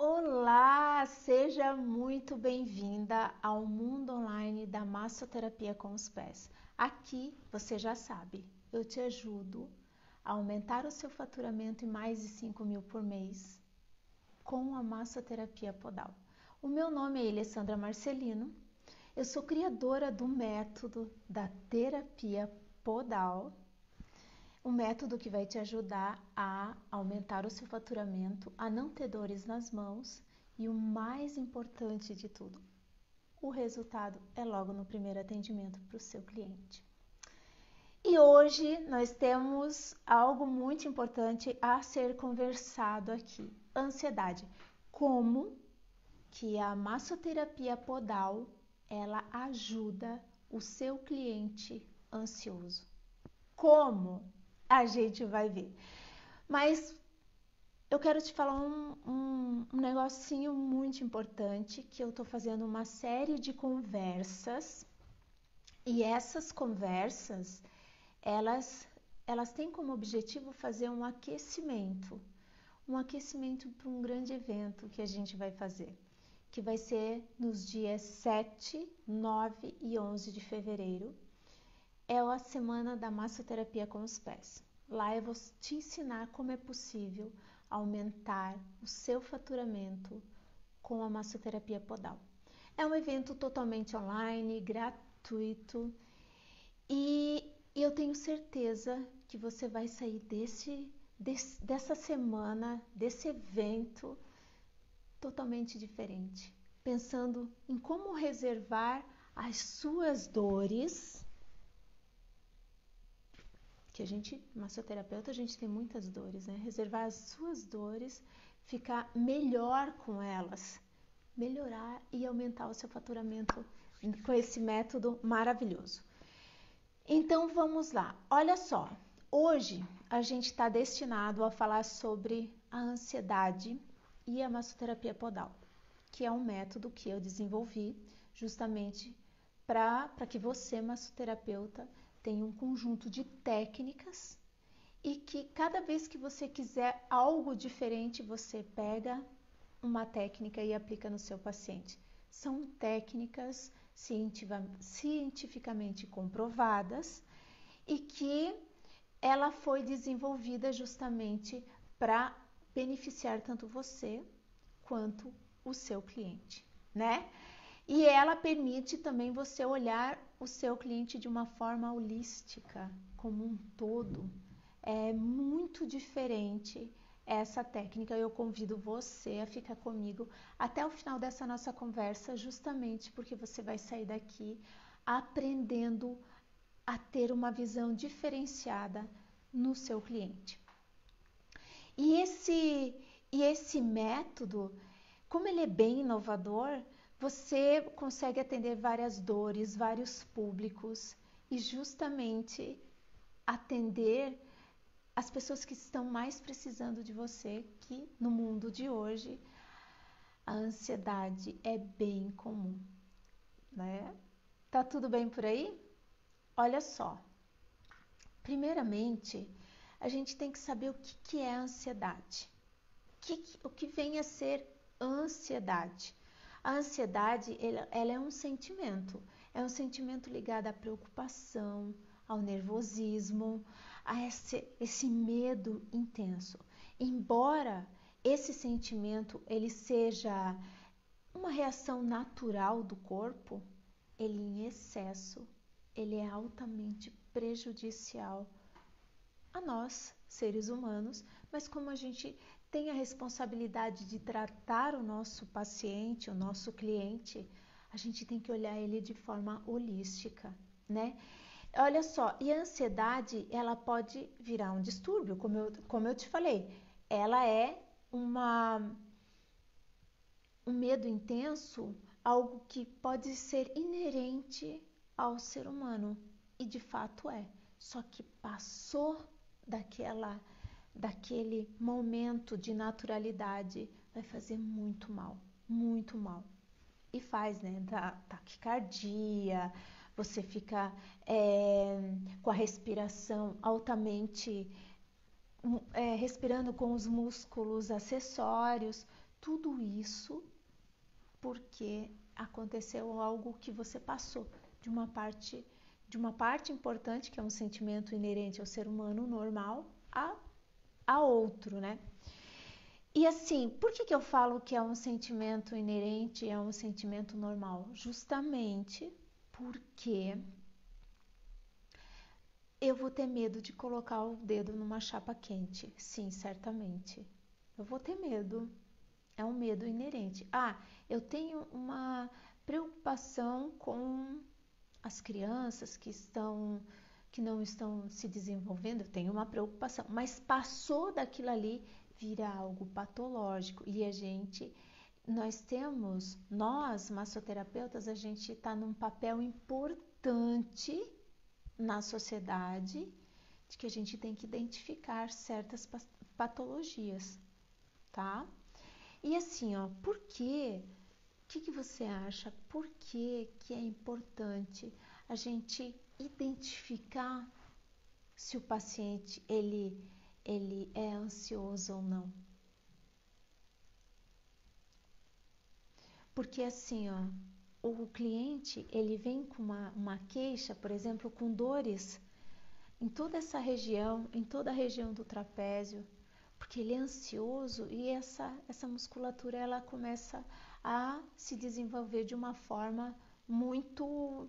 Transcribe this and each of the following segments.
Olá, seja muito bem-vinda ao mundo online da massoterapia com os pés. Aqui, você já sabe, eu te ajudo a aumentar o seu faturamento em mais de 5 mil por mês com a massoterapia podal. O meu nome é Alessandra Marcelino, eu sou criadora do método da terapia podal, um método que vai te ajudar a aumentar o seu faturamento, a não ter dores nas mãos e o mais importante de tudo, o resultado é logo no primeiro atendimento para o seu cliente. E hoje nós temos algo muito importante a ser conversado aqui, ansiedade. Como que a massoterapia podal, ela ajuda o seu cliente ansioso. Como? A gente vai ver. Mas eu quero te falar um negocinho muito importante, que eu tô fazendo uma série de conversas, e essas conversas, elas têm como objetivo fazer um aquecimento para um grande evento que a gente vai fazer, que vai ser nos dias 7, 9 e 11 de fevereiro. É a semana da massoterapia com os pés. Lá eu vou te ensinar como é possível aumentar o seu faturamento com a massoterapia podal. É um evento totalmente online, gratuito, e eu tenho certeza que você vai sair dessa semana, desse evento, totalmente diferente, pensando em como reservar as suas dores, que a gente, massoterapeuta, a gente tem muitas dores, né? Reservar as suas dores, ficar melhor com elas, melhorar e aumentar o seu faturamento com esse método maravilhoso. Então vamos lá, olha só, hoje a gente está destinado a falar sobre a ansiedade e a massoterapia podal, que é um método que eu desenvolvi justamente para que você, massoterapeuta, tem um conjunto de técnicas e que cada vez que você quiser algo diferente, você pega uma técnica e aplica no seu paciente. São técnicas cientificamente comprovadas e que ela foi desenvolvida justamente para beneficiar tanto você quanto o seu cliente, né? E ela permite também você olhar o seu cliente de uma forma holística, como um todo. É muito diferente essa técnica. Eu convido você a ficar comigo até o final dessa nossa conversa, justamente porque você vai sair daqui aprendendo a ter uma visão diferenciada no seu cliente. E esse método, como ele é bem inovador, você consegue atender várias dores, vários públicos e justamente atender as pessoas que estão mais precisando de você, que no mundo de hoje a ansiedade é bem comum, né? Tá tudo bem por aí? Olha só, primeiramente a gente tem que saber o que é a ansiedade. O que vem a ser ansiedade? A ansiedade, ela é um sentimento ligado à preocupação, ao nervosismo, a esse medo intenso. Embora esse sentimento ele seja uma reação natural do corpo, ele em excesso, ele é altamente prejudicial a nós, seres humanos, mas como a gente tem a responsabilidade de tratar o nosso paciente, o nosso cliente, a gente tem que olhar ele de forma holística, né? Olha só, e a ansiedade, ela pode virar um distúrbio, como eu te falei, ela é um medo intenso, algo que pode ser inerente ao ser humano, e de fato é, só que passou daquele momento de naturalidade, vai fazer muito mal, muito mal. E faz, né? Da taquicardia, você fica com a respiração altamente, respirando com os músculos acessórios, Tudo isso porque aconteceu algo que você passou de uma parte importante, que é um sentimento inerente ao ser humano normal, a outro, né? E assim, por que eu falo que é um sentimento inerente, é um sentimento normal? Justamente porque eu vou ter medo de colocar o dedo numa chapa quente. Sim, certamente. Eu vou ter medo. É um medo inerente. Eu tenho uma preocupação com as crianças que não estão se desenvolvendo. Eu tenho uma preocupação, mas passou daquilo ali, vira algo patológico. E nós massoterapeutas, a gente está num papel importante na sociedade, de que a gente tem que identificar certas patologias, tá? E assim, ó, por quê? O que você acha? Por que é importante a gente identificar se o paciente ele é ansioso ou não? Porque assim, ó, o cliente ele vem com uma queixa, por exemplo, com dores em toda essa região, em toda a região do trapézio, porque ele é ansioso e essa musculatura ela começa a se desenvolver de uma forma muito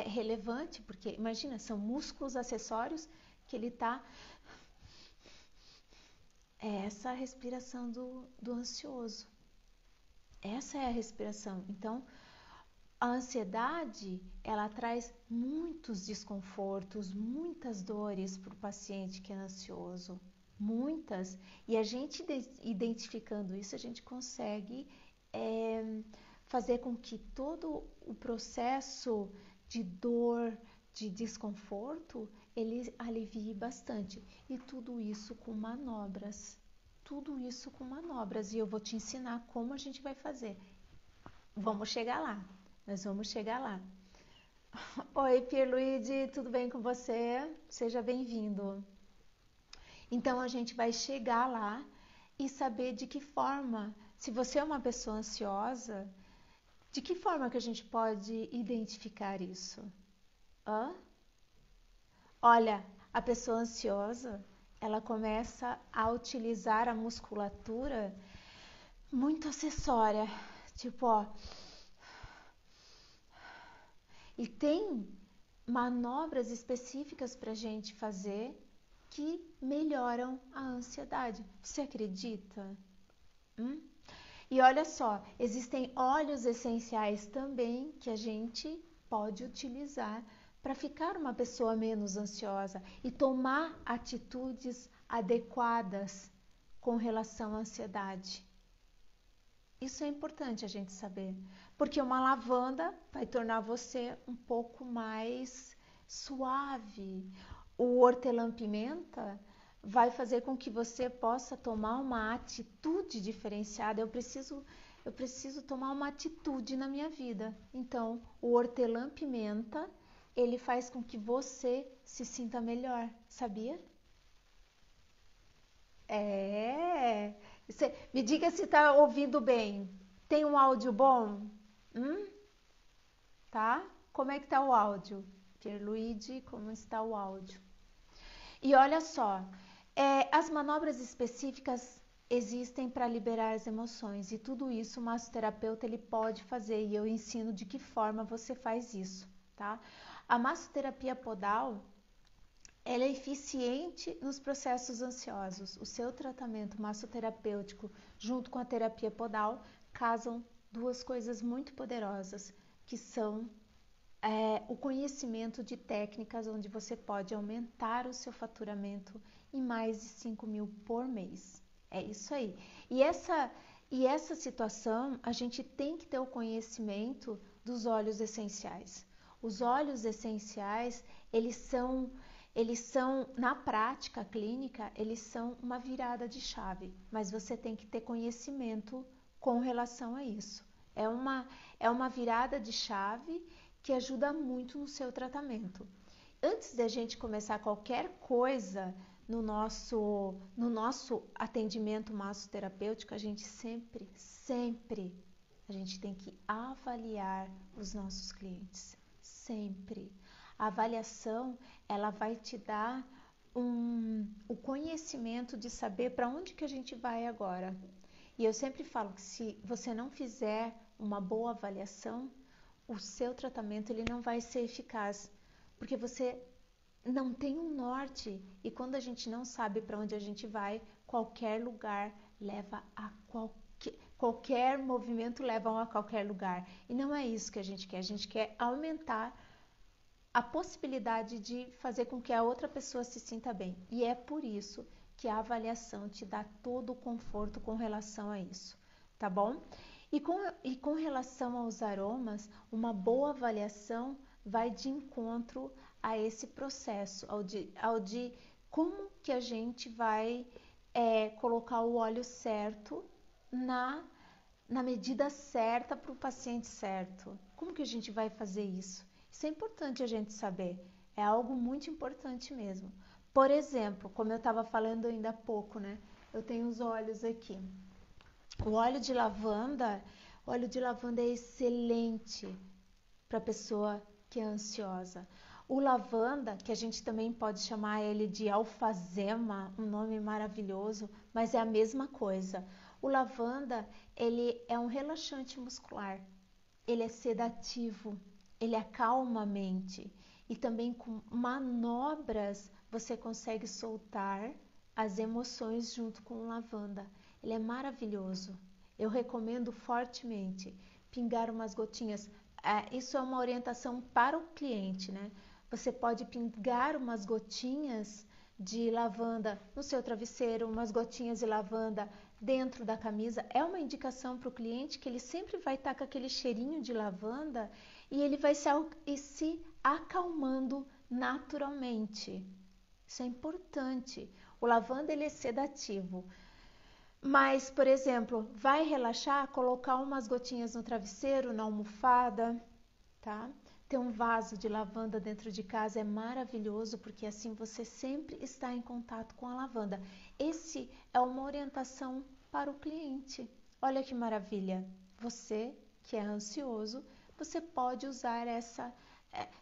relevante, porque imagina, são músculos acessórios que ele está. É essa a respiração do ansioso. Essa é a respiração. Então, a ansiedade, ela traz muitos desconfortos, muitas dores para o paciente que é ansioso. Muitas. E a gente identificando isso, a gente consegue fazer com que todo o processo de dor, de desconforto, ele alivie bastante. E tudo isso com manobras. Tudo isso com manobras. E eu vou te ensinar como a gente vai fazer. Vamos chegar lá. Nós vamos chegar lá. Oi, Pierluigi, tudo bem com você? Seja bem-vindo. Então, a gente vai chegar lá e saber de que forma, se você é uma pessoa ansiosa, de que forma que a gente pode identificar isso? Olha, a pessoa ansiosa, ela começa a utilizar a musculatura muito acessória. Tipo, ó. E tem manobras específicas para a gente fazer que melhoram a ansiedade. Você acredita? E olha só, existem óleos essenciais também que a gente pode utilizar para ficar uma pessoa menos ansiosa e tomar atitudes adequadas com relação à ansiedade. Isso é importante a gente saber, porque uma lavanda vai tornar você um pouco mais suave. O hortelã-pimenta vai fazer com que você possa tomar uma atitude diferenciada. Eu preciso tomar uma atitude na minha vida. Então, o hortelã-pimenta, ele faz com que você se sinta melhor, sabia? Me diga se está ouvindo bem. Tem um áudio bom? Tá? Como é que está o áudio? Pierluigi, como está o áudio? E olha só, as manobras específicas existem para liberar as emoções e tudo isso o massoterapeuta ele pode fazer e eu ensino de que forma você faz isso, tá? A massoterapia podal ela é eficiente nos processos ansiosos. O seu tratamento massoterapêutico junto com a terapia podal casam duas coisas muito poderosas, que são o conhecimento de técnicas onde você pode aumentar o seu faturamento em mais de 5.000 por mês. É isso aí. E essa situação, a gente tem que ter o conhecimento dos óleos essenciais. Os óleos essenciais, eles são, na prática clínica, eles são uma virada de chave, mas você tem que ter conhecimento com relação a isso. É uma virada de chave que ajuda muito no seu tratamento. Antes da gente começar qualquer coisa no nosso atendimento massoterapêutico, a gente sempre, a gente tem que avaliar os nossos clientes, sempre. A avaliação, ela vai te dar o conhecimento de saber para onde que a gente vai agora. E eu sempre falo que se você não fizer uma boa avaliação, o seu tratamento ele não vai ser eficaz, porque você não tem um norte. E quando a gente não sabe para onde a gente vai, qualquer lugar leva a qualquer movimento leva a qualquer lugar. E não é isso que a gente quer. A gente quer aumentar a possibilidade de fazer com que a outra pessoa se sinta bem. E é por isso que a avaliação te dá todo o conforto com relação a isso, tá bom? E com relação aos aromas, uma boa avaliação vai de encontro a esse processo, ao de como que a gente vai colocar o óleo certo na medida certa para o paciente certo. Como que a gente vai fazer isso? Isso é importante a gente saber, é algo muito importante mesmo. Por exemplo, como eu estava falando ainda há pouco, né? Eu tenho os óleos aqui. O óleo de lavanda é excelente para a pessoa que é ansiosa. O lavanda, que a gente também pode chamar ele de alfazema, um nome maravilhoso, mas é a mesma coisa. O lavanda, ele é um relaxante muscular, ele é sedativo, ele acalma a mente e também com manobras você consegue soltar as emoções junto com o lavanda. Ele é maravilhoso. Eu recomendo fortemente pingar umas gotinhas. Isso é uma orientação para o cliente, né? Você pode pingar umas gotinhas de lavanda no seu travesseiro, umas gotinhas de lavanda dentro da camisa. É uma indicação para o cliente que ele sempre vai estar com aquele cheirinho de lavanda e ele vai se acalmando naturalmente. Isso é importante. O lavanda ele é sedativo. Mas, por exemplo, vai relaxar, colocar umas gotinhas no travesseiro, na almofada, tá? Ter um vaso de lavanda dentro de casa é maravilhoso, porque assim você sempre está em contato com a lavanda. Esse é uma orientação para o cliente. Olha que maravilha! Você que é ansioso, você pode usar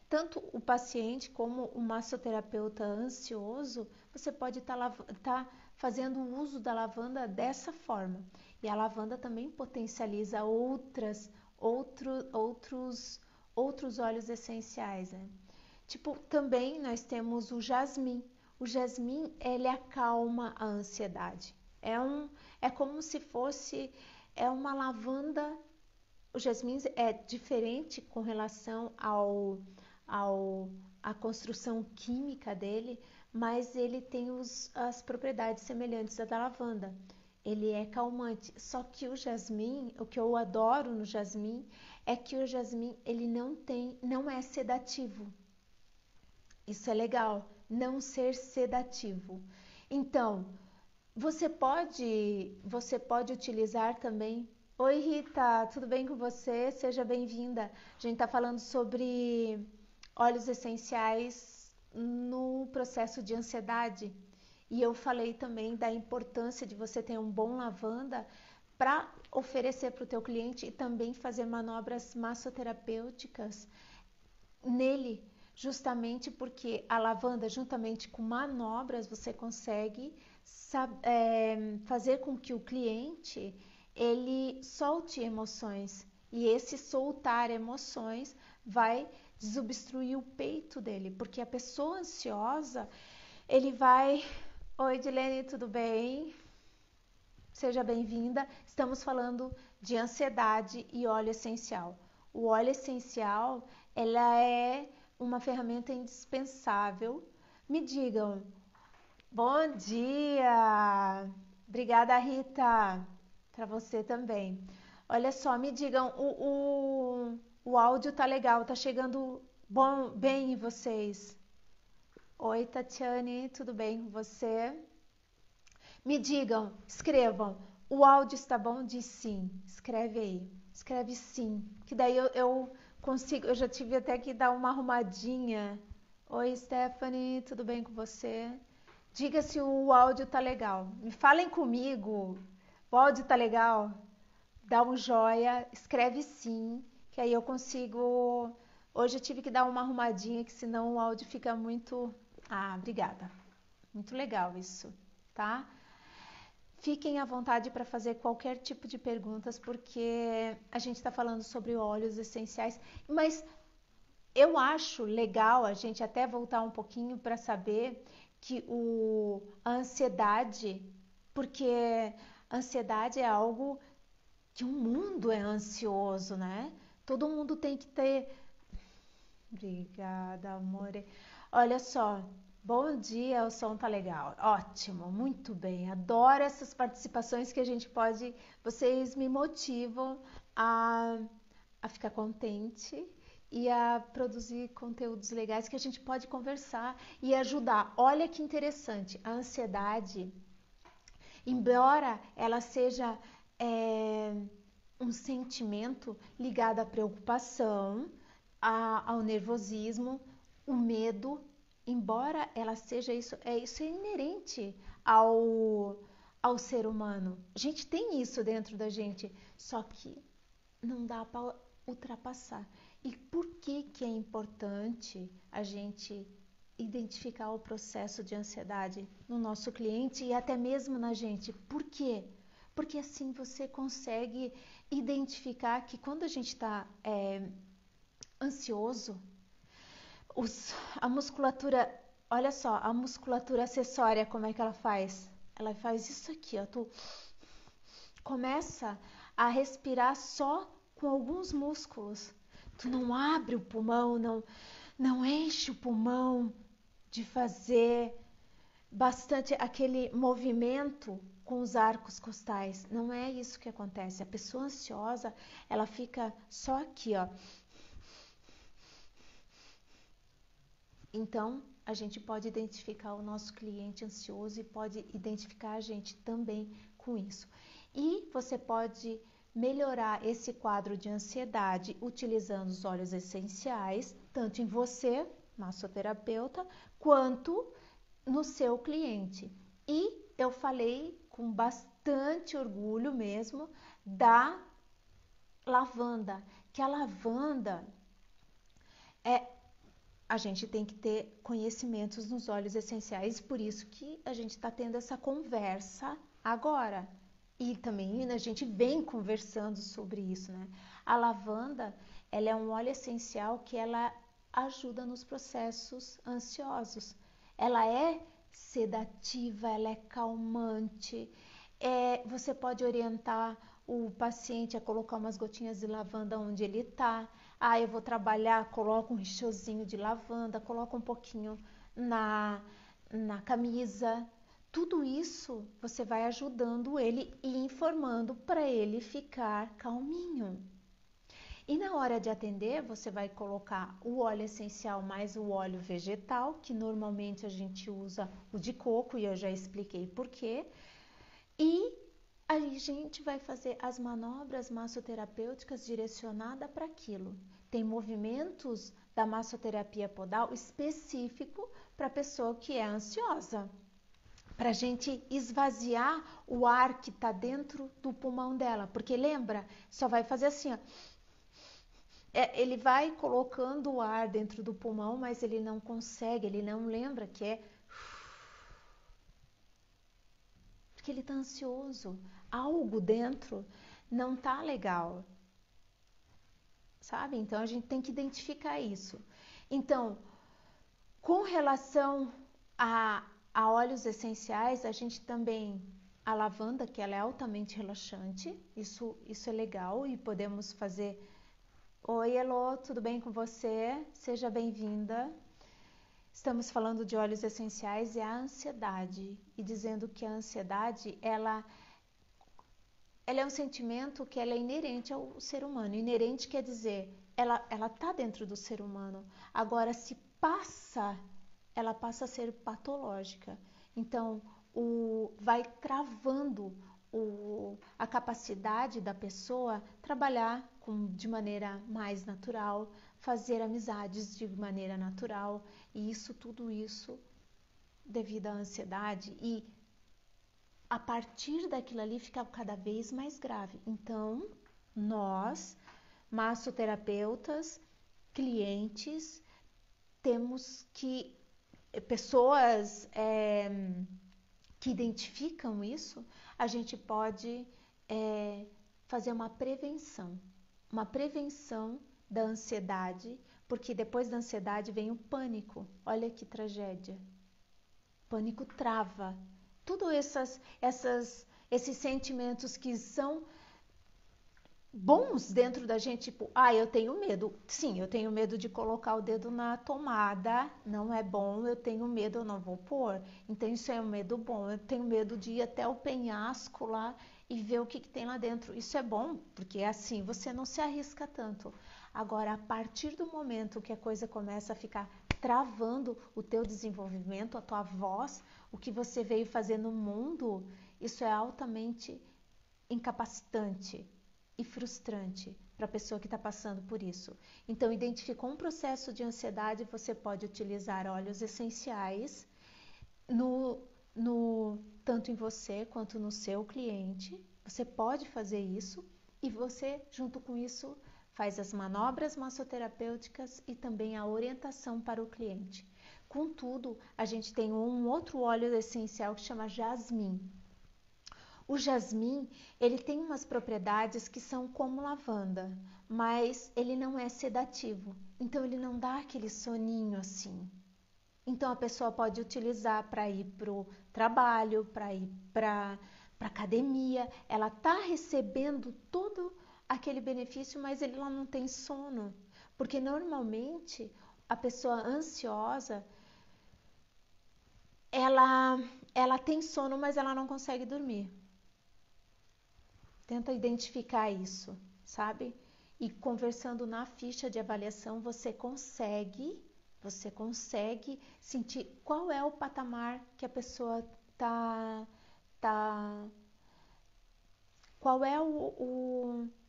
tanto o paciente como o massoterapeuta ansioso, você pode estar fazendo o uso da lavanda dessa forma. E a lavanda também potencializa outros óleos essenciais, né? Tipo, também nós temos o jasmim. O jasmim, ele acalma a ansiedade. É como se fosse uma lavanda. O jasmim é diferente com relação à construção química dele, mas ele tem as propriedades semelhantes à da lavanda. Ele é calmante, só que o jasmim, o que eu adoro no jasmim é que o jasmim ele não é sedativo. Isso é legal, não ser sedativo. Então, você pode utilizar também. Oi Rita, tudo bem com você? Seja bem-vinda. A gente está falando sobre óleos essenciais no processo de ansiedade. E eu falei também da importância de você ter um bom lavanda para oferecer para o teu cliente e também fazer manobras massoterapêuticas nele, justamente porque a lavanda, juntamente com manobras, você consegue fazer com que o cliente ele solte emoções, e esse soltar emoções vai desobstruir o peito dele, porque a pessoa ansiosa, ele vai... Oi, Edilene, tudo bem? Seja bem-vinda. Estamos falando de ansiedade e óleo essencial. O óleo essencial, ela é uma ferramenta indispensável. Me digam, bom dia! Obrigada, Rita, para você também. Olha só, me digam, o áudio tá legal, tá chegando bem em vocês? Oi, Tatiane, tudo bem com você? Me digam, escrevam, o áudio está bom? Diz sim, escreve aí, escreve sim, que daí eu consigo, eu já tive até que dar uma arrumadinha. Oi, Stephanie, tudo bem com você? Diga se o áudio tá legal. Me falem comigo. O áudio tá legal? Dá um joia, escreve sim, que aí eu consigo. Hoje eu tive que dar uma arrumadinha, que senão o áudio fica muito. Ah, obrigada. Muito legal isso, tá? Fiquem à vontade para fazer qualquer tipo de perguntas, porque a gente está falando sobre óleos essenciais, mas eu acho legal a gente até voltar um pouquinho para saber que a ansiedade, porque a ansiedade é algo que o mundo é ansioso, né? Todo mundo tem que ter. Obrigada, amore. Olha só, bom dia, o som tá legal. Ótimo, muito bem. Adoro essas participações que a gente pode. Vocês me motivam a, a ficar contente e a produzir conteúdos legais que a gente pode conversar e ajudar. Olha que interessante, a ansiedade, embora ela seja um sentimento ligado à preocupação, ao nervosismo, o medo, embora ela seja isso, isso é inerente ao ser humano. A gente tem isso dentro da gente, só que não dá para ultrapassar. E por que que é importante a gente identificar o processo de ansiedade no nosso cliente e até mesmo na gente? Por quê? Porque assim você consegue identificar que quando a gente está ansioso, a musculatura, olha só, a musculatura acessória, como é que ela faz? Ela faz isso aqui, ó, tu começa a respirar só com alguns músculos. Tu não abre o pulmão, não enche o pulmão de fazer bastante aquele movimento com os arcos costais. Não é isso que acontece. A pessoa ansiosa, ela fica só aqui, ó. Então, a gente pode identificar o nosso cliente ansioso e pode identificar a gente também com isso. E você pode melhorar esse quadro de ansiedade utilizando os óleos essenciais, tanto em você, massoterapeuta, quanto no seu cliente. E eu falei com bastante orgulho mesmo da lavanda, que a lavanda a gente tem que ter conhecimentos nos óleos essenciais, por isso que a gente está tendo essa conversa agora. E também a gente vem conversando sobre isso, né? A lavanda, ela é um óleo essencial que ela ajuda nos processos ansiosos. Ela é sedativa, ela é calmante. Você pode orientar o paciente a colocar umas gotinhas de lavanda onde ele está. Ah, eu vou trabalhar, coloca um rixozinho de lavanda, coloca um pouquinho na camisa. Tudo isso você vai ajudando ele e informando para ele ficar calminho. E na hora de atender, você vai colocar o óleo essencial mais o óleo vegetal, que normalmente a gente usa o de coco e eu já expliquei por quê. E a gente vai fazer as manobras massoterapêuticas direcionadas para aquilo. Tem movimentos da massoterapia podal específico para a pessoa que é ansiosa, para a gente esvaziar o ar que está dentro do pulmão dela, porque lembra, só vai fazer assim, ó. Ele vai colocando o ar dentro do pulmão, mas ele não consegue, ele não lembra que é porque ele está ansioso, algo dentro não está legal, sabe? Então a gente tem que identificar isso. Então, com relação a óleos essenciais, a gente também a lavanda, que ela é altamente relaxante, isso é legal e podemos fazer. Oi, Elô, tudo bem com você? Seja bem-vinda. Estamos falando de óleos essenciais e a ansiedade, e dizendo que a ansiedade, ela é um sentimento que ela é inerente ao ser humano. Inerente quer dizer, ela está dentro do ser humano. Agora, se passa, ela passa a ser patológica. Então, vai travando a capacidade da pessoa trabalhar de maneira mais natural, fazer amizades de maneira natural, e tudo isso devido à ansiedade e a partir daquilo ali fica cada vez mais grave. Então, nós, massoterapeutas, clientes, temos que, pessoas que identificam isso, a gente pode fazer uma prevenção da ansiedade, porque depois da ansiedade vem o pânico. Olha que tragédia. Pânico trava. Todos esses sentimentos que são bons dentro da gente, tipo, eu tenho medo. Sim, eu tenho medo de colocar o dedo na tomada, não é bom, eu tenho medo, eu não vou pôr. Então isso é um medo bom. Eu tenho medo de ir até o penhasco lá e ver o que tem lá dentro. Isso é bom, porque assim você não se arrisca tanto. Agora, a partir do momento que a coisa começa a ficar travando o teu desenvolvimento, a tua voz, o que você veio fazer no mundo, isso é altamente incapacitante e frustrante para a pessoa que está passando por isso. Então, identificou um processo de ansiedade, você pode utilizar óleos essenciais tanto em você quanto no seu cliente. Você pode fazer isso e você, junto com isso, faz as manobras massoterapêuticas e também a orientação para o cliente. Contudo, a gente tem um outro óleo essencial que chama jasmim. O jasmim, ele tem umas propriedades que são como lavanda, mas ele não é sedativo, então ele não dá aquele soninho assim. Então a pessoa pode utilizar para ir para o trabalho, para ir para academia, ela está recebendo todo aquele benefício, mas ela não tem sono, porque normalmente a pessoa ansiosa, ela tem sono, mas ela não consegue dormir. Tenta identificar isso, sabe? E conversando na ficha de avaliação, você consegue sentir qual é o patamar que a pessoa qual é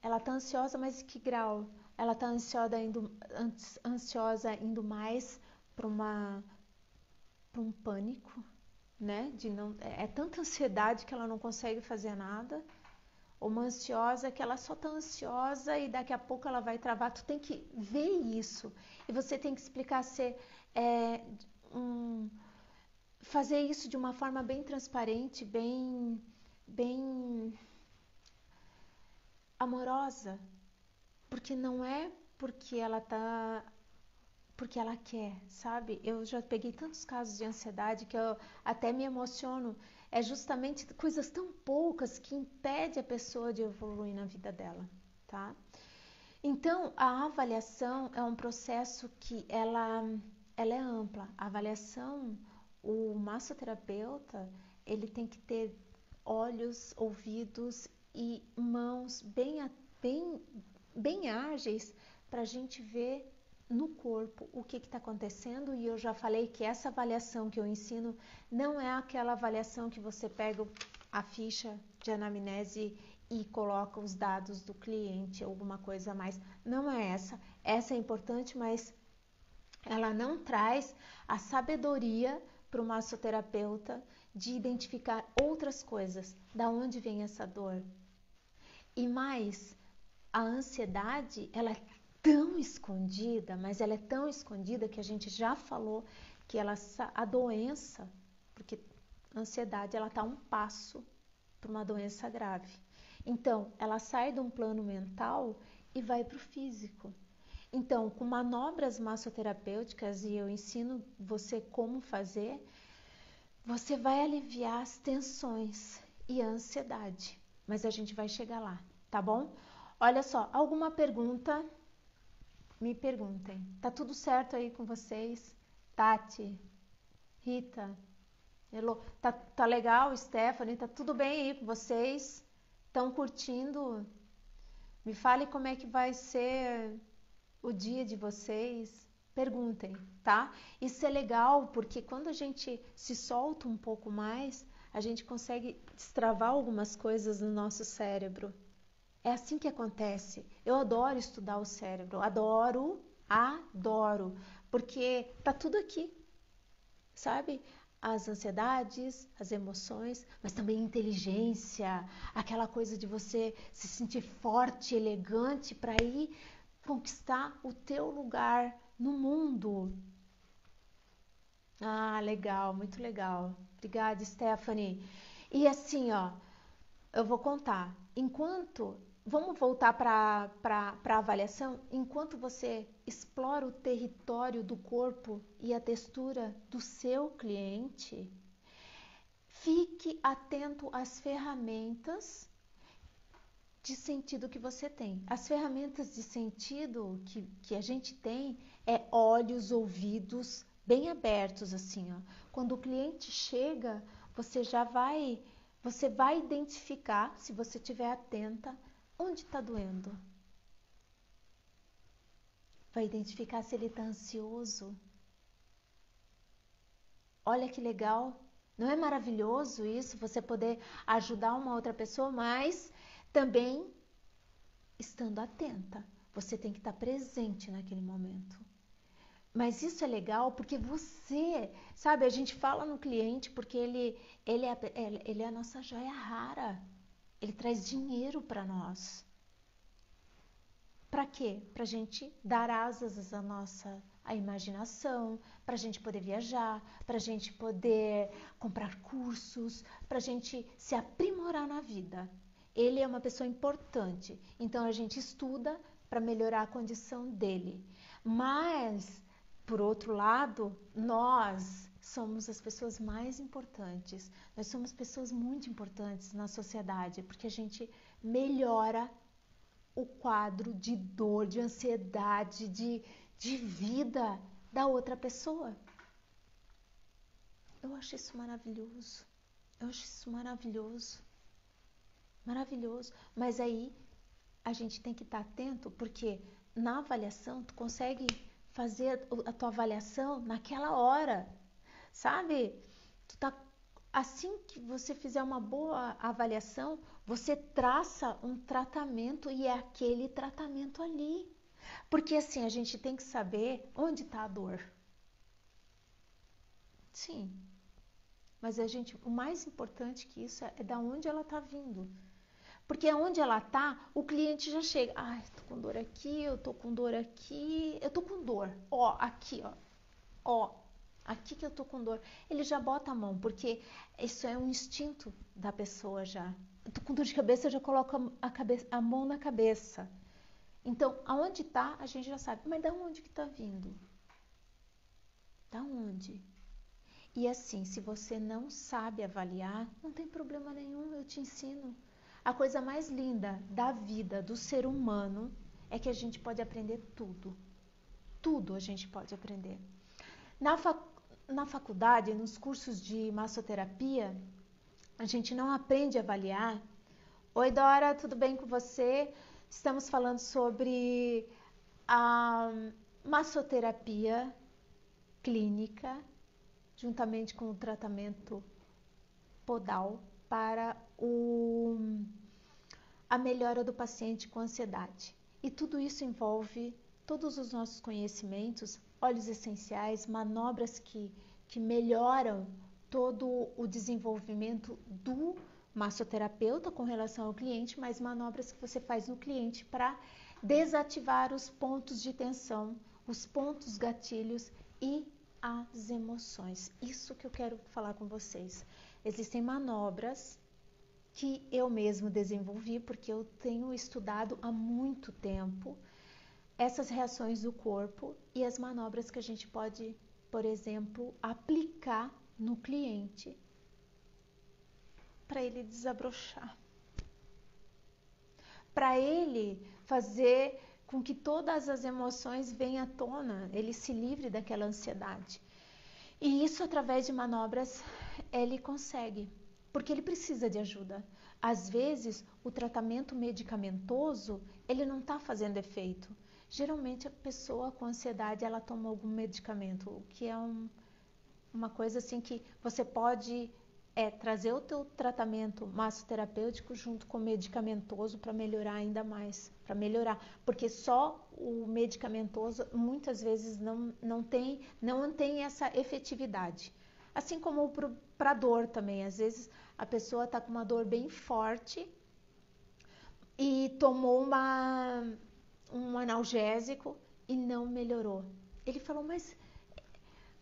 ela tá ansiosa, mas que grau? Ela tá ansiosa indo mais para um pânico, né? É tanta ansiedade que ela não consegue fazer nada. Uma ansiosa que ela só tá ansiosa e daqui a pouco ela vai travar. Tu tem que ver isso e você tem que explicar fazer isso de uma forma bem transparente, bem amorosa, porque não é porque ela quer, sabe? Eu já peguei tantos casos de ansiedade que eu até me emociono. É justamente coisas tão poucas que impede a pessoa de evoluir na vida dela, tá? Então, a avaliação é um processo que ela é ampla. A avaliação, o massoterapeuta, ele tem que ter olhos, ouvidos e mãos bem ágeis para a gente ver no corpo o que está acontecendo. E eu já falei que essa avaliação que eu ensino não é aquela avaliação que você pega a ficha de anamnese e coloca os dados do cliente, alguma coisa a mais. Não é essa. Essa é importante, mas ela não traz a sabedoria para o massoterapeuta de identificar outras coisas. Da onde vem essa dor? E mais, a ansiedade, ela é tão escondida, mas ela é tão escondida que a gente já falou que a doença, porque a ansiedade, ela está um passo para uma doença grave. Então, ela sai de um plano mental e vai para o físico. Então, com manobras massoterapêuticas, e eu ensino você como fazer, você vai aliviar as tensões e a ansiedade. Mas a gente vai chegar lá, tá bom? Olha só, alguma pergunta? Me perguntem. Tá tudo certo aí com vocês? Tati, Rita, Elô, tá legal, Stephanie? Tá tudo bem aí com vocês? Estão curtindo? Me fale como é que vai ser o dia de vocês. Perguntem, tá? Isso é legal porque quando a gente se solta um pouco mais, a gente consegue destravar algumas coisas no nosso cérebro. É assim que acontece. Eu adoro estudar o cérebro, adoro, porque tá tudo aqui, sabe? as ansiedades, as emoções, mas também inteligência, aquela coisa de você se sentir forte, elegante para ir conquistar o teu lugar no mundo. Ah, legal, muito legal. Obrigada, Stephanie. E assim, ó, eu vou contar. Vamos voltar para a avaliação. Enquanto você explora o território do corpo e a textura do seu cliente, fique atento às ferramentas de sentido que você tem. As ferramentas de sentido que a gente tem é olhos, ouvidos bem abertos, assim, ó. Quando o cliente chega, você vai identificar, se você estiver atenta, onde está doendo. Vai identificar se ele está ansioso. Olha que legal. Não é maravilhoso isso? Você poder ajudar uma outra pessoa, mas também estando atenta. Você tem que estar presente naquele momento. Mas isso é legal porque você, sabe, a gente fala no cliente porque ele é a nossa joia rara. Ele traz dinheiro para nós. Para quê? Para a gente dar asas à nossa imaginação, para a gente poder viajar, para a gente poder comprar cursos, para a gente se aprimorar na vida. Ele é uma pessoa importante, então a gente estuda para melhorar a condição dele. Mas, por outro lado, nós somos as pessoas mais importantes. Nós somos pessoas muito importantes na sociedade, porque a gente melhora o quadro de dor, de ansiedade, de vida da outra pessoa. Eu acho isso maravilhoso. Eu acho isso maravilhoso. Maravilhoso. Mas aí a gente tem que estar atento, porque na avaliação tu consegue fazer a tua avaliação naquela hora. Sabe? Assim que você fizer uma boa avaliação, você traça um tratamento e é aquele tratamento ali. Porque assim, a gente tem que saber onde está a dor. Sim. Mas o mais importante que isso é da onde ela está vindo. Porque onde ela está, o cliente já chega. Ai, tô com dor aqui, eu tô com dor aqui, eu tô com dor. Ó, aqui, ó. Ó, aqui que eu tô com dor. Ele já bota a mão, porque isso é um instinto da pessoa já. Eu tô com dor de cabeça, eu já coloco a mão na cabeça. Então, aonde tá, a gente já sabe. Mas da onde que tá vindo? Da onde? E assim, se você não sabe avaliar, não tem problema nenhum, eu te ensino. A coisa mais linda da vida do ser humano é que a gente pode aprender tudo. Tudo a gente pode aprender. Na faculdade, nos cursos de massoterapia, a gente não aprende a avaliar. Oi, Dora, tudo bem com você? Estamos falando sobre a massoterapia clínica, juntamente com o tratamento podal para a melhora do paciente com ansiedade. E tudo isso envolve todos os nossos conhecimentos, óleos essenciais, manobras que melhoram todo o desenvolvimento do massoterapeuta com relação ao cliente, mas manobras que você faz no cliente para desativar os pontos de tensão, os pontos gatilhos e as emoções. Isso que eu quero falar com vocês. Existem manobras que eu mesmo desenvolvi, porque eu tenho estudado há muito tempo essas reações do corpo e as manobras que a gente pode, por exemplo, aplicar no cliente para ele desabrochar, para ele fazer com que todas as emoções venham à tona, ele se livre daquela ansiedade. E isso através de manobras ele consegue, porque ele precisa de ajuda. Às vezes o tratamento medicamentoso ele não está fazendo efeito. Geralmente a pessoa com ansiedade ela toma algum medicamento, o que é uma coisa assim que você pode trazer o teu tratamento massoterapêutico junto com o medicamentoso para melhorar ainda mais, para melhorar, porque só o medicamentoso muitas vezes não tem essa efetividade. assim como para dor também. Às vezes a pessoa está com uma dor bem forte e tomou um analgésico e não melhorou. Ele falou, mas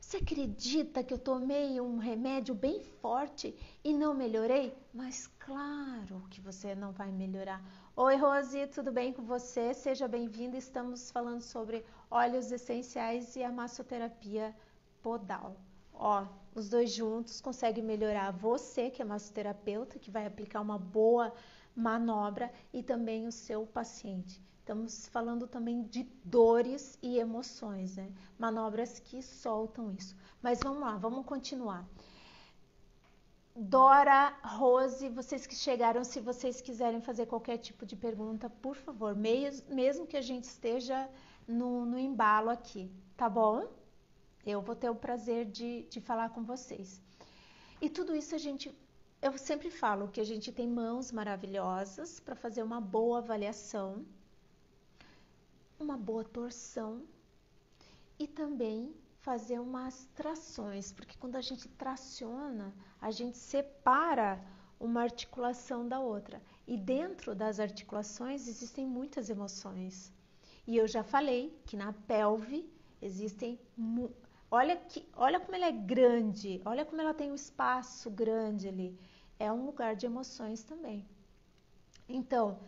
você acredita que eu tomei um remédio bem forte e não melhorei? Mas claro que você não vai melhorar. Oi, Rose, tudo bem com você? Seja bem-vinda. Estamos falando sobre óleos essenciais e a massoterapia podal. Ó, os dois juntos conseguem melhorar você, que é massoterapeuta, que vai aplicar uma boa manobra, e também o seu paciente. Estamos falando também de dores e emoções, né? Manobras que soltam isso. Mas vamos lá, vamos continuar. Dora, Rose, vocês que chegaram, se vocês quiserem fazer qualquer tipo de pergunta, por favor, mesmo que a gente esteja no embalo aqui, tá bom? Eu vou ter o prazer de falar com vocês. E tudo isso eu sempre falo que a gente tem mãos maravilhosas para fazer uma boa avaliação, uma boa torção e também fazer umas trações, porque quando a gente traciona, a gente separa uma articulação da outra. E dentro das articulações existem muitas emoções. E eu já falei que na pelve existem... Olha como ela é grande, olha como ela tem um espaço grande ali. É um lugar de emoções também. Então,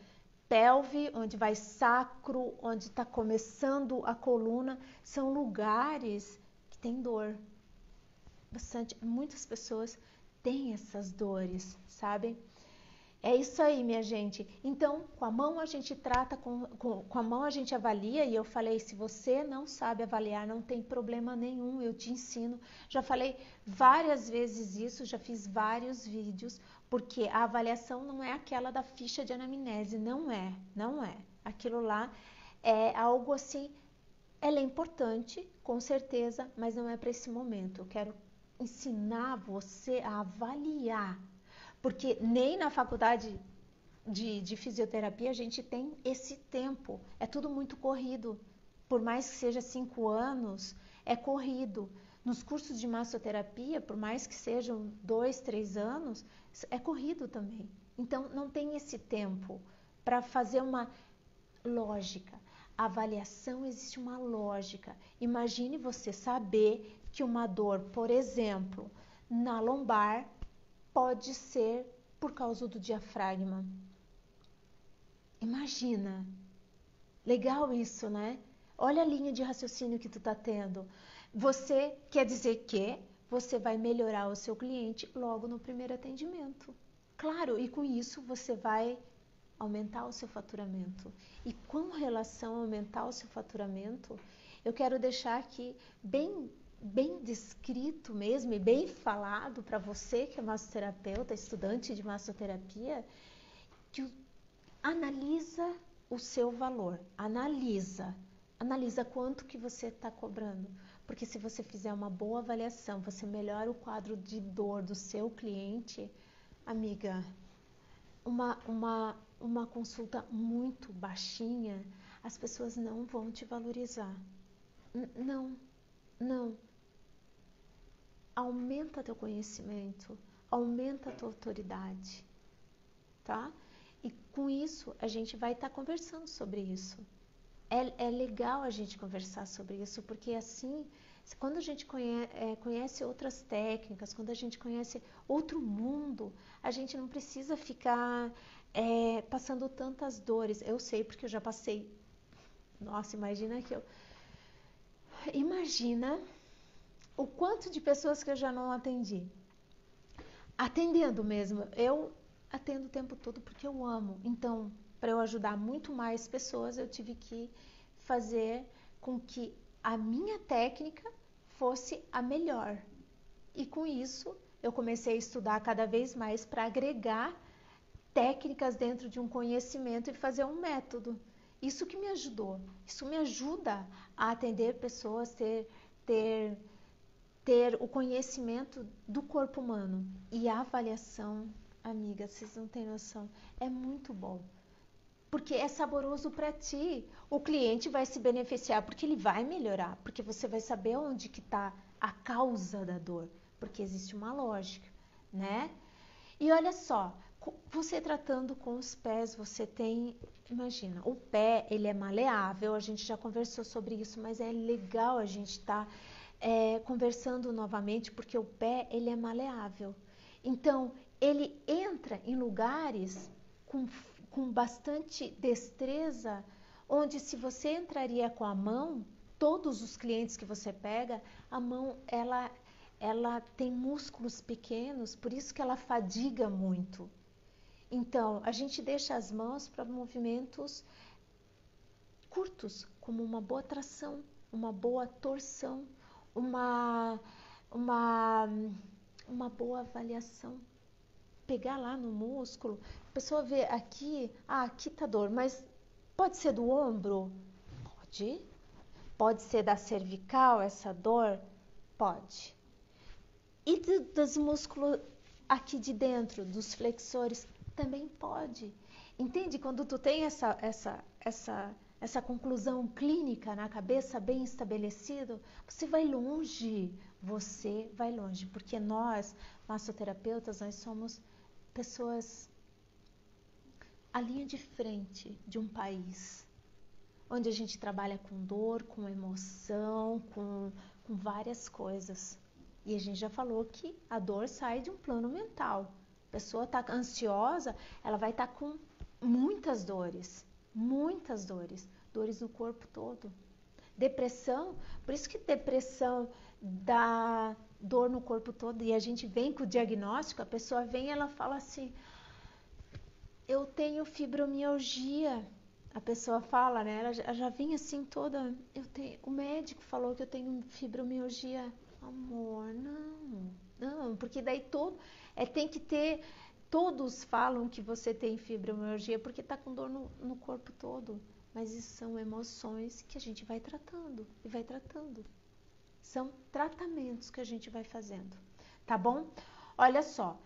pelve, onde vai sacro, onde está começando a coluna, são lugares que tem dor. Muitas pessoas têm essas dores, sabe? É isso aí, minha gente. Então, com a mão a gente trata, com a mão a gente avalia, e eu falei, se você não sabe avaliar, não tem problema nenhum, eu te ensino. Já falei várias vezes isso, já fiz vários vídeos, porque a avaliação não é aquela da ficha de anamnese, não é. Aquilo lá é algo assim, ela é importante, com certeza, mas não é para esse momento. Eu quero ensinar você a avaliar, porque nem na faculdade de fisioterapia a gente tem esse tempo, é tudo muito corrido, por mais que seja 5 anos, é corrido. Nos cursos de massoterapia, por mais que sejam 2, 3 anos, é corrido também. Então não tem esse tempo para fazer uma lógica. A avaliação existe uma lógica. Imagine você saber que uma dor, por exemplo, na lombar, pode ser por causa do diafragma. Imagina. Legal isso, né? Olha a linha de raciocínio que tu tá tendo. Você quer dizer que você vai melhorar o seu cliente logo no primeiro atendimento. Claro, e com isso você vai aumentar o seu faturamento. E com relação a aumentar o seu faturamento, eu quero deixar aqui bem descrito mesmo e bem falado para você que é massoterapeuta, estudante de massoterapia, que analisa o seu valor, analisa quanto que você está cobrando, porque se você fizer uma boa avaliação, você melhora o quadro de dor do seu cliente, amiga, uma consulta muito baixinha, as pessoas não vão te valorizar. Não. Aumenta teu conhecimento, aumenta a tua autoridade, tá? E com isso, a gente vai estar conversando sobre isso. É legal a gente conversar sobre isso, porque assim, quando a gente conhece outras técnicas, quando a gente conhece outro mundo, a gente não precisa ficar passando tantas dores. Eu sei, porque eu já passei. Nossa, Imagina o quanto de pessoas que eu já não atendi. Atendendo mesmo, eu atendo o tempo todo porque eu amo. Então, para eu ajudar muito mais pessoas, eu tive que fazer com que a minha técnica fosse a melhor. E com isso, eu comecei a estudar cada vez mais para agregar técnicas dentro de um conhecimento e fazer um método. Isso que me ajudou. Isso me ajuda a atender pessoas, ter o conhecimento do corpo humano. E a avaliação, amiga, vocês não têm noção, é muito bom. Porque é saboroso para ti. O cliente vai se beneficiar porque ele vai melhorar, porque você vai saber onde que está a causa da dor. porque existe uma lógica, né? E olha só, você tratando com os pés, você tem, imagina, o pé, ele é maleável, a gente já conversou sobre isso, mas é legal a gente estar conversando novamente, porque o pé, ele é maleável. Então, ele entra em lugares com bastante destreza, onde se você entraria com a mão, todos os clientes que você pega, a mão, ela tem músculos pequenos, por isso que ela fadiga muito. Então, a gente deixa as mãos para movimentos curtos, como uma boa tração, uma boa torção, uma boa avaliação. Pegar lá no músculo, a pessoa vê aqui, aqui tá dor, mas pode ser do ombro? Pode. Pode ser da cervical essa dor? Pode. E dos músculos aqui de dentro, dos flexores? Também pode. Entende? Quando tu tem essa conclusão clínica na cabeça bem estabelecido, você vai longe. Você vai longe. Porque nós, massoterapeutas, nós somos pessoas à linha de frente de um país, onde a gente trabalha com dor, com emoção, com várias coisas. E a gente já falou que a dor sai de um plano mental. A pessoa está ansiosa, ela vai estar com muitas dores no corpo todo. Depressão, por isso que depressão dá dor no corpo todo, e a gente vem com o diagnóstico, a pessoa vem e ela fala assim, eu tenho fibromialgia. A pessoa fala, né? Ela já vem assim toda, o médico falou que eu tenho fibromialgia. Amor, não, porque daí tem que ter, todos falam que você tem fibromialgia porque tá com dor no corpo todo, mas isso são emoções que a gente vai tratando e vai tratando. São tratamentos que a gente vai fazendo, tá bom? Olha só,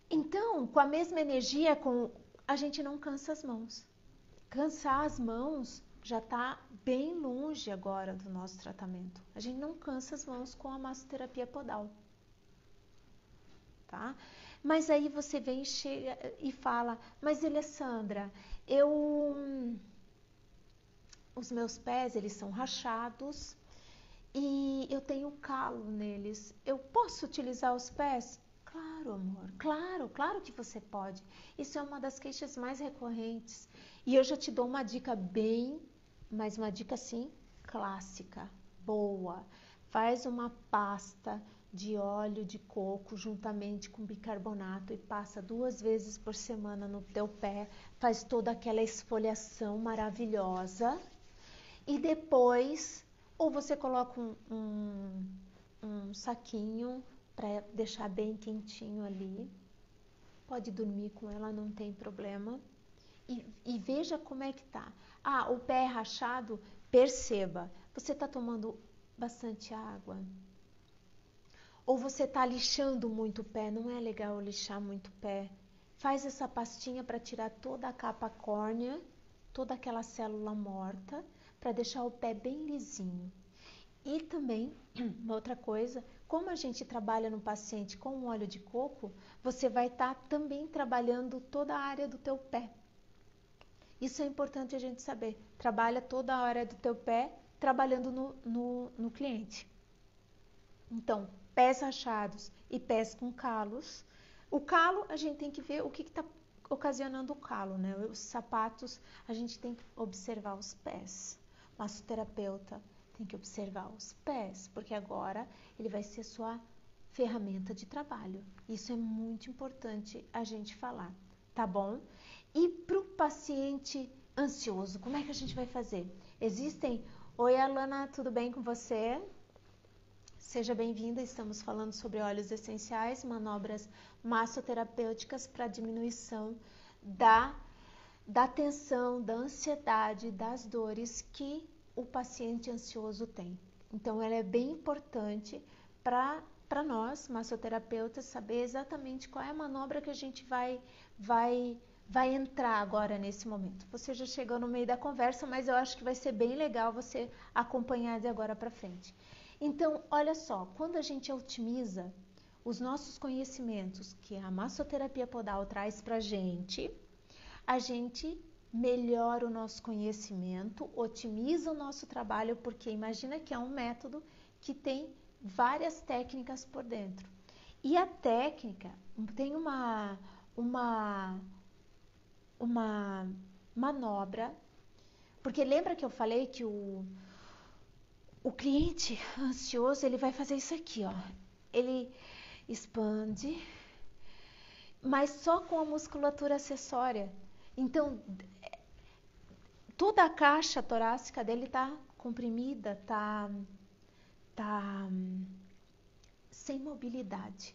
então, com a mesma energia, a gente não cansa as mãos. Cansar as mãos já está bem longe agora do nosso tratamento. A gente não cansa as mãos com a massoterapia podal, tá? Mas aí você vem chega e fala, mas Alessandra, os meus pés, eles são rachados e eu tenho calo neles. Eu posso utilizar os pés? Claro, amor, claro que você pode. Isso é uma das queixas mais recorrentes. E eu já te dou uma dica mas uma dica assim, clássica, boa. Faz uma pasta de óleo de coco juntamente com bicarbonato e passa 2 vezes por semana no teu pé. Faz toda aquela esfoliação maravilhosa. E depois, ou você coloca um saquinho para deixar bem quentinho ali. Pode dormir com ela, não tem problema. E veja como é que tá. O pé é rachado, perceba. Você tá tomando bastante água? Ou você tá lixando muito o pé? Não é legal lixar muito o pé. Faz essa pastinha para tirar toda a capa córnea, toda aquela célula morta, para deixar o pé bem lisinho. E também, uma outra coisa, como a gente trabalha no paciente com óleo de coco, você vai estar também trabalhando toda a área do teu pé. Isso é importante a gente saber. Trabalha toda a área do teu pé, trabalhando no cliente. Então, pés rachados e pés com calos. O calo, a gente tem que ver o que está ocasionando o calo, né? Os sapatos, a gente tem que observar os pés. Massoterapeuta tem que observar os pés, porque agora ele vai ser sua ferramenta de trabalho. Isso é muito importante a gente falar, tá bom? E para o paciente ansioso, como é que a gente vai fazer? Oi, Alana, tudo bem com você? Seja bem-vinda, estamos falando sobre óleos essenciais, manobras massoterapêuticas para diminuição da tensão, da ansiedade, das dores que o paciente ansioso tem. Então, ela é bem importante para nós, massoterapeutas, saber exatamente qual é a manobra que a gente vai entrar agora nesse momento. Você já chegou no meio da conversa, mas eu acho que vai ser bem legal você acompanhar de agora para frente. Então, olha só, quando a gente otimiza os nossos conhecimentos que a massoterapia podal traz pra gente, a gente melhora o nosso conhecimento, otimiza o nosso trabalho, porque imagina que é um método que tem várias técnicas por dentro. E a técnica tem uma manobra, porque lembra que eu falei que o cliente ansioso, ele vai fazer isso aqui, ó. Ele expande, mas só com a musculatura acessória. Então, toda a caixa torácica dele tá comprimida, tá sem mobilidade.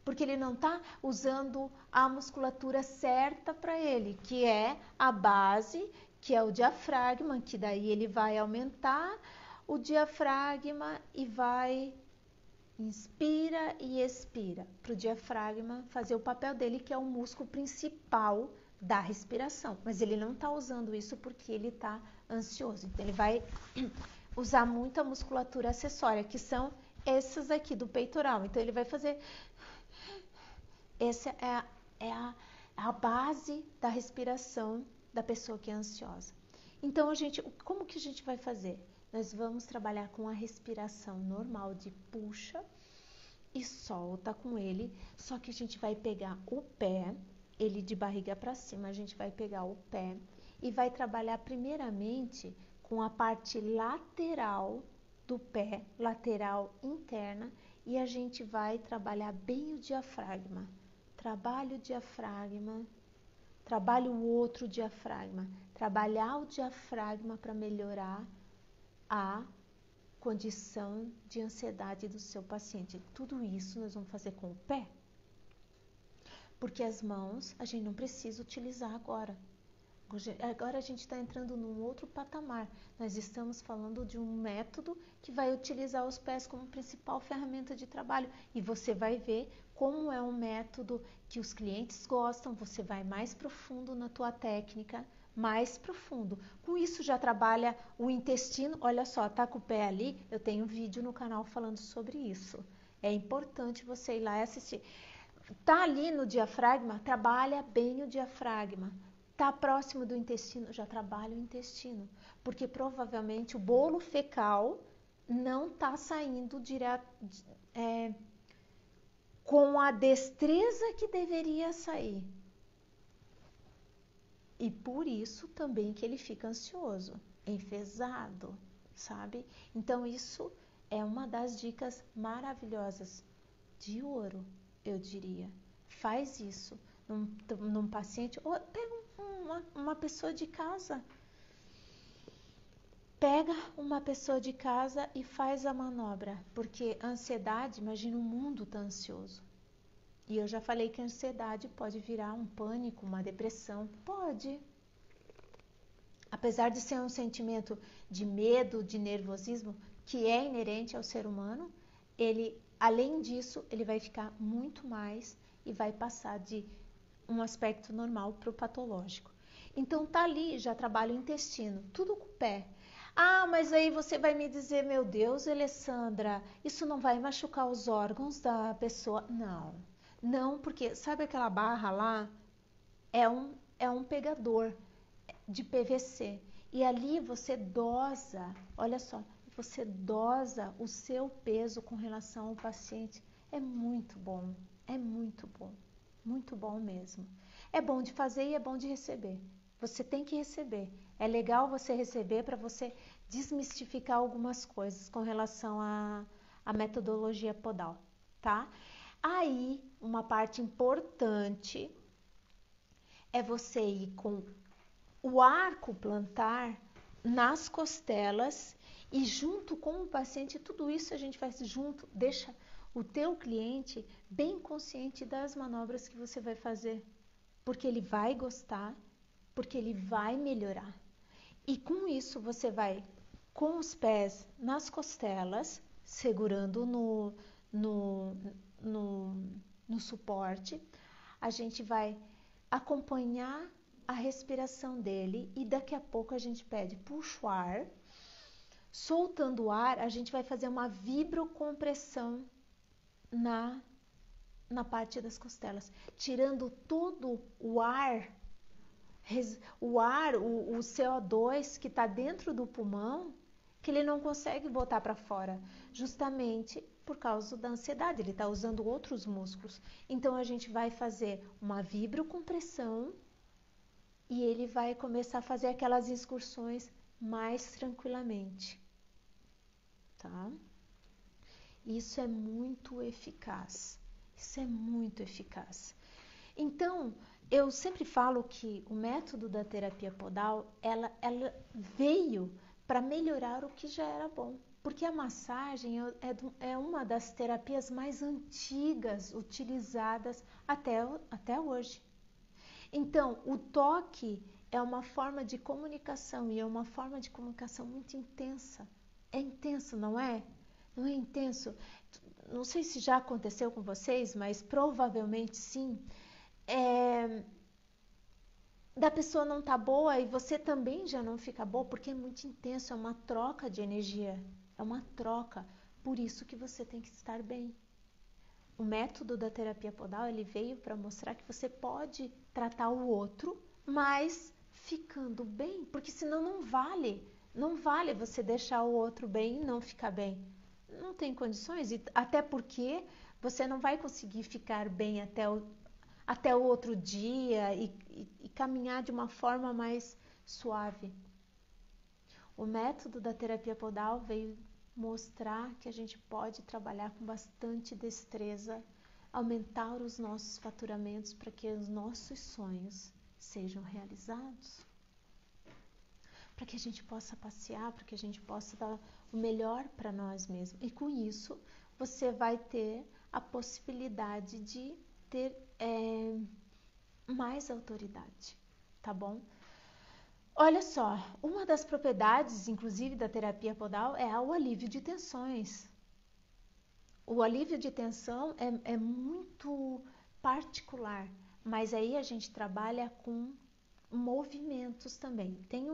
Porque ele não tá usando a musculatura certa para ele, que é a base, que é o diafragma, que daí ele vai aumentar o diafragma e vai inspira e expira, para o diafragma fazer o papel dele, que é o músculo principal da respiração. Mas ele não está usando isso porque ele está ansioso. Então, ele vai usar muito a musculatura acessória, que são essas aqui do peitoral. Então, ele vai fazer... Essa é a base da respiração da pessoa que é ansiosa. Então, como que a gente vai fazer? Nós vamos trabalhar com a respiração normal de puxa e solta com ele, só que a gente vai pegar o pé, ele de barriga para cima, a gente vai pegar o pé e vai trabalhar primeiramente com a parte lateral do pé, lateral interna, e a gente vai trabalhar bem o diafragma. Trabalha o diafragma, trabalha o outro diafragma. Trabalhar o diafragma para melhorar a condição de ansiedade do seu paciente. Tudo isso nós vamos fazer com o pé, porque as mãos a gente não precisa utilizar agora. Agora a gente está entrando num outro patamar. Nós estamos falando de um método que vai utilizar os pés como principal ferramenta de trabalho. E você vai ver como é um método que os clientes gostam. Você vai mais profundo na tua técnica, mais profundo. Com isso já trabalha o intestino. Olha só, tá com o pé ali. Eu tenho um vídeo no canal falando sobre isso. É importante você ir lá e assistir. Tá ali no diafragma, trabalha bem o diafragma. Tá próximo do intestino, já trabalha o intestino, porque provavelmente o bolo fecal não tá saindo direto, com a destreza que deveria sair. E por isso também que ele fica ansioso, enfesado, sabe? Então isso é uma das dicas maravilhosas, de ouro, eu diria. Faz isso num paciente, ou pega uma pessoa de casa. Pega uma pessoa de casa e faz a manobra, porque a ansiedade, imagina, o mundo tá ansioso. E eu já falei que a ansiedade pode virar um pânico, uma depressão. Pode. Apesar de ser um sentimento de medo, de nervosismo, que é inerente ao ser humano, ele, além disso, ele vai ficar muito mais e vai passar de um aspecto normal para o patológico. Então tá ali, já trabalha o intestino, tudo com o pé. Ah, mas aí você vai me dizer, meu Deus, Alessandra, isso não vai machucar os órgãos da pessoa? Não, não, porque sabe aquela barra lá? É um pegador de PVC. E ali você dosa, olha só, você dosa o seu peso com relação ao paciente. É muito bom, muito bom mesmo. É bom de fazer e é bom de receber. Você tem que receber. É legal você receber para você desmistificar algumas coisas com relação à metodologia podal, tá? Aí, uma parte importante é você ir com o arco plantar nas costelas e junto com o paciente, tudo isso a gente faz junto, deixa o teu cliente bem consciente das manobras que você vai fazer, porque ele vai gostar, porque ele vai melhorar. E com isso você vai com os pés nas costelas, segurando no suporte, a gente vai acompanhar a respiração dele e daqui a pouco a gente pede, puxa o ar, Soltando o ar, a gente vai fazer uma vibrocompressão na parte das costelas, tirando todo o ar, o CO2 que está dentro do pulmão, que ele não consegue botar para fora, justamente por causa da ansiedade, ele está usando outros músculos. Então a gente vai fazer uma vibrocompressão e ele vai começar a fazer aquelas excursões mais tranquilamente, tá? Isso é muito eficaz. Isso é muito eficaz. Então, eu sempre falo que o método da terapia podal, ela veio para melhorar o que já era bom. Porque a massagem é uma das terapias mais antigas utilizadas até hoje. Então, o toque é uma forma de comunicação e é uma forma de comunicação muito intensa. É intenso, não é? Não é intenso? Não sei se já aconteceu com vocês, mas provavelmente sim. Da pessoa não tá boa e você também já não fica boa, porque é muito intenso, é uma troca de energia. É uma troca. Por isso que você tem que estar bem. O método da terapia podal, ele veio para mostrar que você pode tratar o outro, mas ficando bem, porque senão não vale. Não vale você deixar o outro bem e não ficar bem. Não tem condições, e até porque você não vai conseguir ficar bem até o outro dia e caminhar de uma forma mais suave. O método da terapia podal veio mostrar que a gente pode trabalhar com bastante destreza, aumentar os nossos faturamentos para que os nossos sonhos sejam realizados. Para que a gente possa passear, para que a gente possa dar o melhor para nós mesmos. E com isso, você vai ter a possibilidade de ter mais autoridade, tá bom? Olha só, uma das propriedades, inclusive, da terapia podal é o alívio de tensões. O alívio de tensão é muito particular, mas aí a gente trabalha com movimentos também. Tem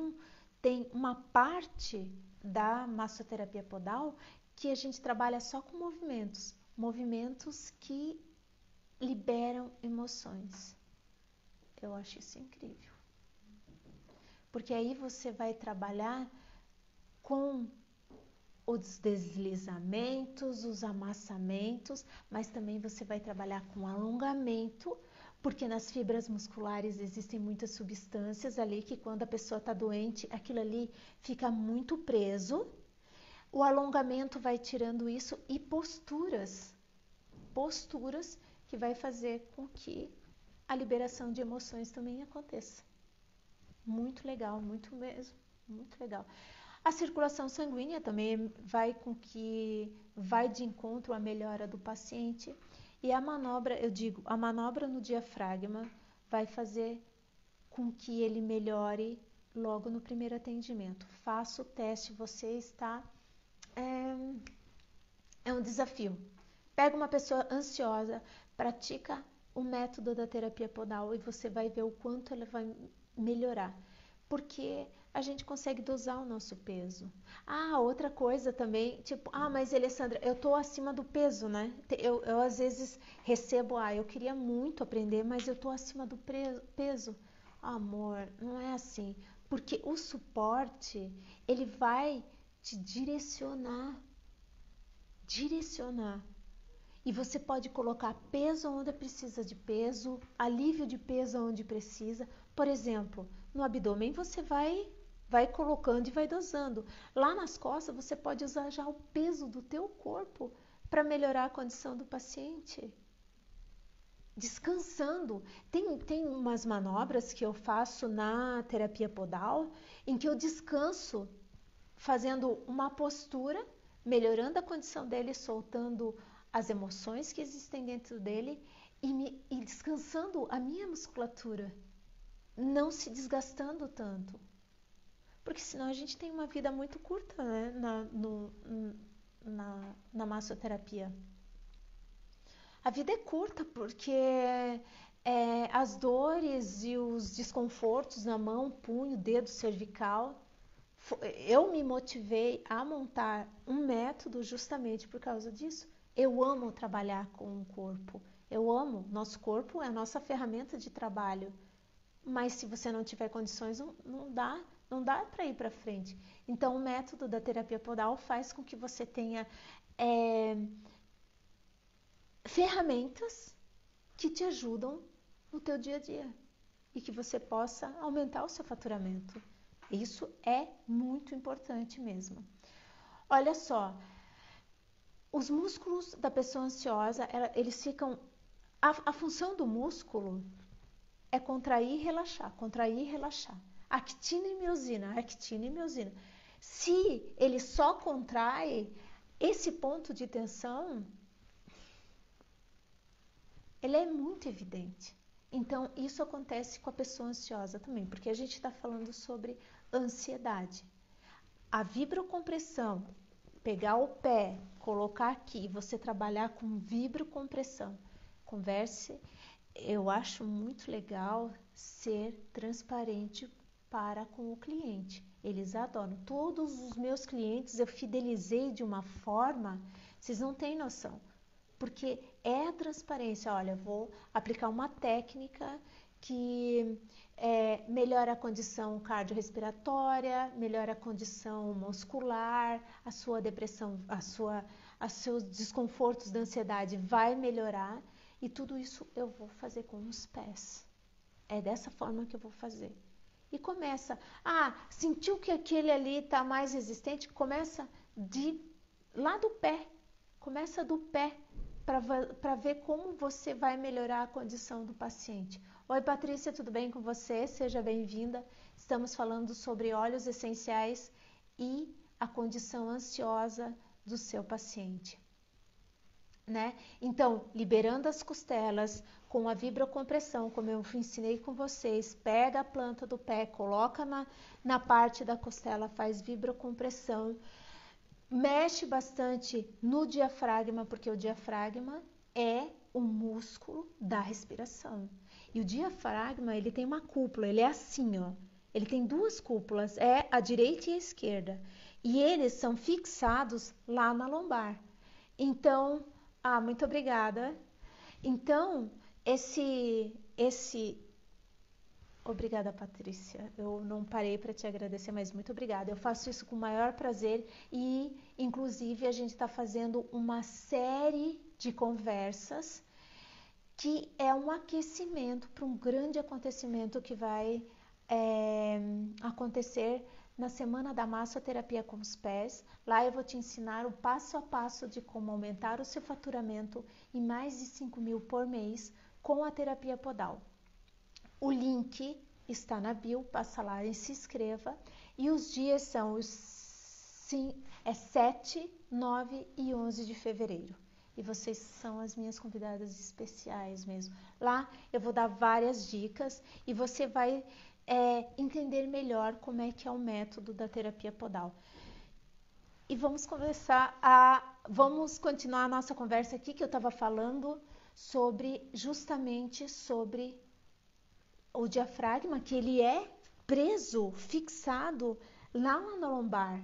uma parte da massoterapia podal que a gente trabalha só com movimentos, movimentos que liberam emoções. Eu acho isso incrível. Porque aí você vai trabalhar com os deslizamentos, os amassamentos, mas também você vai trabalhar com alongamento, porque nas fibras musculares existem muitas substâncias ali que quando a pessoa está doente, aquilo ali fica muito preso. O alongamento vai tirando isso e posturas que vai fazer com que a liberação de emoções também aconteça. Muito legal, muito mesmo, muito legal. A circulação sanguínea também vai de encontro à melhora do paciente. E a manobra, a manobra no diafragma vai fazer com que ele melhore logo no primeiro atendimento. Faça o teste, você está... É um desafio. Pega uma pessoa ansiosa, pratica o método da terapia podal e você vai ver o quanto ela vai melhorar. Porque a gente consegue dosar o nosso peso. Outra coisa também, tipo, mas Alessandra, eu tô acima do peso, né? Eu às vezes recebo, eu queria muito aprender, mas eu tô acima do peso. Amor, não é assim. Porque o suporte, ele vai te direcionar. E você pode colocar peso onde precisa de peso, alívio de peso onde precisa. Por exemplo, no abdômen você vai colocando e vai dosando. Lá nas costas você pode usar já o peso do teu corpo para melhorar a condição do paciente. Descansando. Tem umas manobras que eu faço na terapia podal em que eu descanso fazendo uma postura, melhorando a condição dele, soltando as emoções que existem dentro dele e descansando a minha musculatura, não se desgastando tanto. Porque senão a gente tem uma vida muito curta, né, na massoterapia. A vida é curta porque as dores e os desconfortos na mão, punho, dedo, cervical Eu me motivei a montar um método justamente por causa disso. Eu amo trabalhar com o corpo. Eu amo. Nosso corpo é a nossa ferramenta de trabalho. Mas se você não tiver condições, não dá para ir para frente. Então, o método da terapia podal faz com que você tenha ferramentas que te ajudam no teu dia a dia e que você possa aumentar o seu faturamento. Isso é muito importante mesmo. Olha só, os músculos da pessoa ansiosa, eles ficam... A função do músculo é contrair e relaxar, contrair e relaxar. Actina e miosina, actina e miosina. Se ele só contrai, esse ponto de tensão, ele é muito evidente. Então, isso acontece com a pessoa ansiosa também, porque a gente está falando sobre ansiedade. A vibrocompressão, pegar o pé, colocar aqui, você trabalhar com vibrocompressão, converse. Eu acho muito legal ser transparente para com o cliente. Eles adoram. Todos os meus clientes eu fidelizei de uma forma, vocês não têm noção. Porque é a transparência. Olha, eu vou aplicar uma técnica que melhora a condição cardiorrespiratória, melhora a condição muscular, a sua depressão, os seus desconfortos da ansiedade vai melhorar. E tudo isso eu vou fazer com os pés. É dessa forma que eu vou fazer. E começa, sentiu que aquele ali está mais resistente? Começa lá do pé. Começa do pé para ver como você vai melhorar a condição do paciente. Oi, Patrícia, tudo bem com você? Seja bem-vinda. Estamos falando sobre óleos essenciais e a condição ansiosa do seu paciente. Né? Então, liberando as costelas com a vibrocompressão, como eu ensinei com vocês, pega a planta do pé, coloca na parte da costela, faz vibrocompressão, mexe bastante no diafragma, porque o diafragma é o músculo da respiração. E o diafragma, ele tem uma cúpula, ele é assim, ó. Ele tem duas cúpulas, é a direita e a esquerda. E eles são fixados lá na lombar. Então, muito obrigada. Então, obrigada, Patrícia. Eu não parei para te agradecer, mas muito obrigada. Eu faço isso com o maior prazer e, inclusive, a gente está fazendo uma série de conversas que é um aquecimento para um grande acontecimento que vai acontecer na Semana da Massoterapia com os Pés. Lá eu vou te ensinar o passo a passo de como aumentar o seu faturamento em mais de 5.000 por mês com a terapia podal. O link está na bio, passa lá e se inscreva. E os dias são 7, 9 e 11 de fevereiro. E vocês são as minhas convidadas especiais mesmo. Lá eu vou dar várias dicas e você vai entender melhor como é que é o método da terapia podal. E vamos vamos continuar a nossa conversa aqui, que eu estava falando justamente sobre o diafragma, que ele é preso, fixado lá na lombar.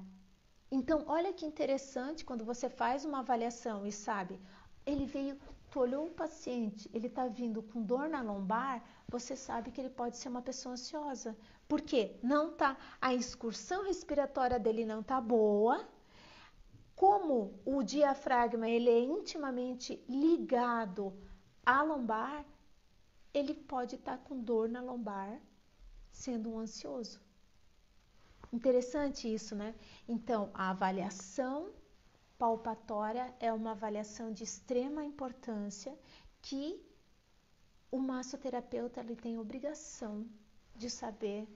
Então, olha que interessante quando você faz uma avaliação e sabe, tu olhou o paciente, ele está vindo com dor na lombar, você sabe que ele pode ser uma pessoa ansiosa. Por quê? A excursão respiratória dele não está boa. Como o diafragma ele é intimamente ligado à lombar, ele pode estar com dor na lombar, sendo um ansioso. Interessante isso, né? Então, a avaliação palpatória é uma avaliação de extrema importância que o massoterapeuta ele tem obrigação de saber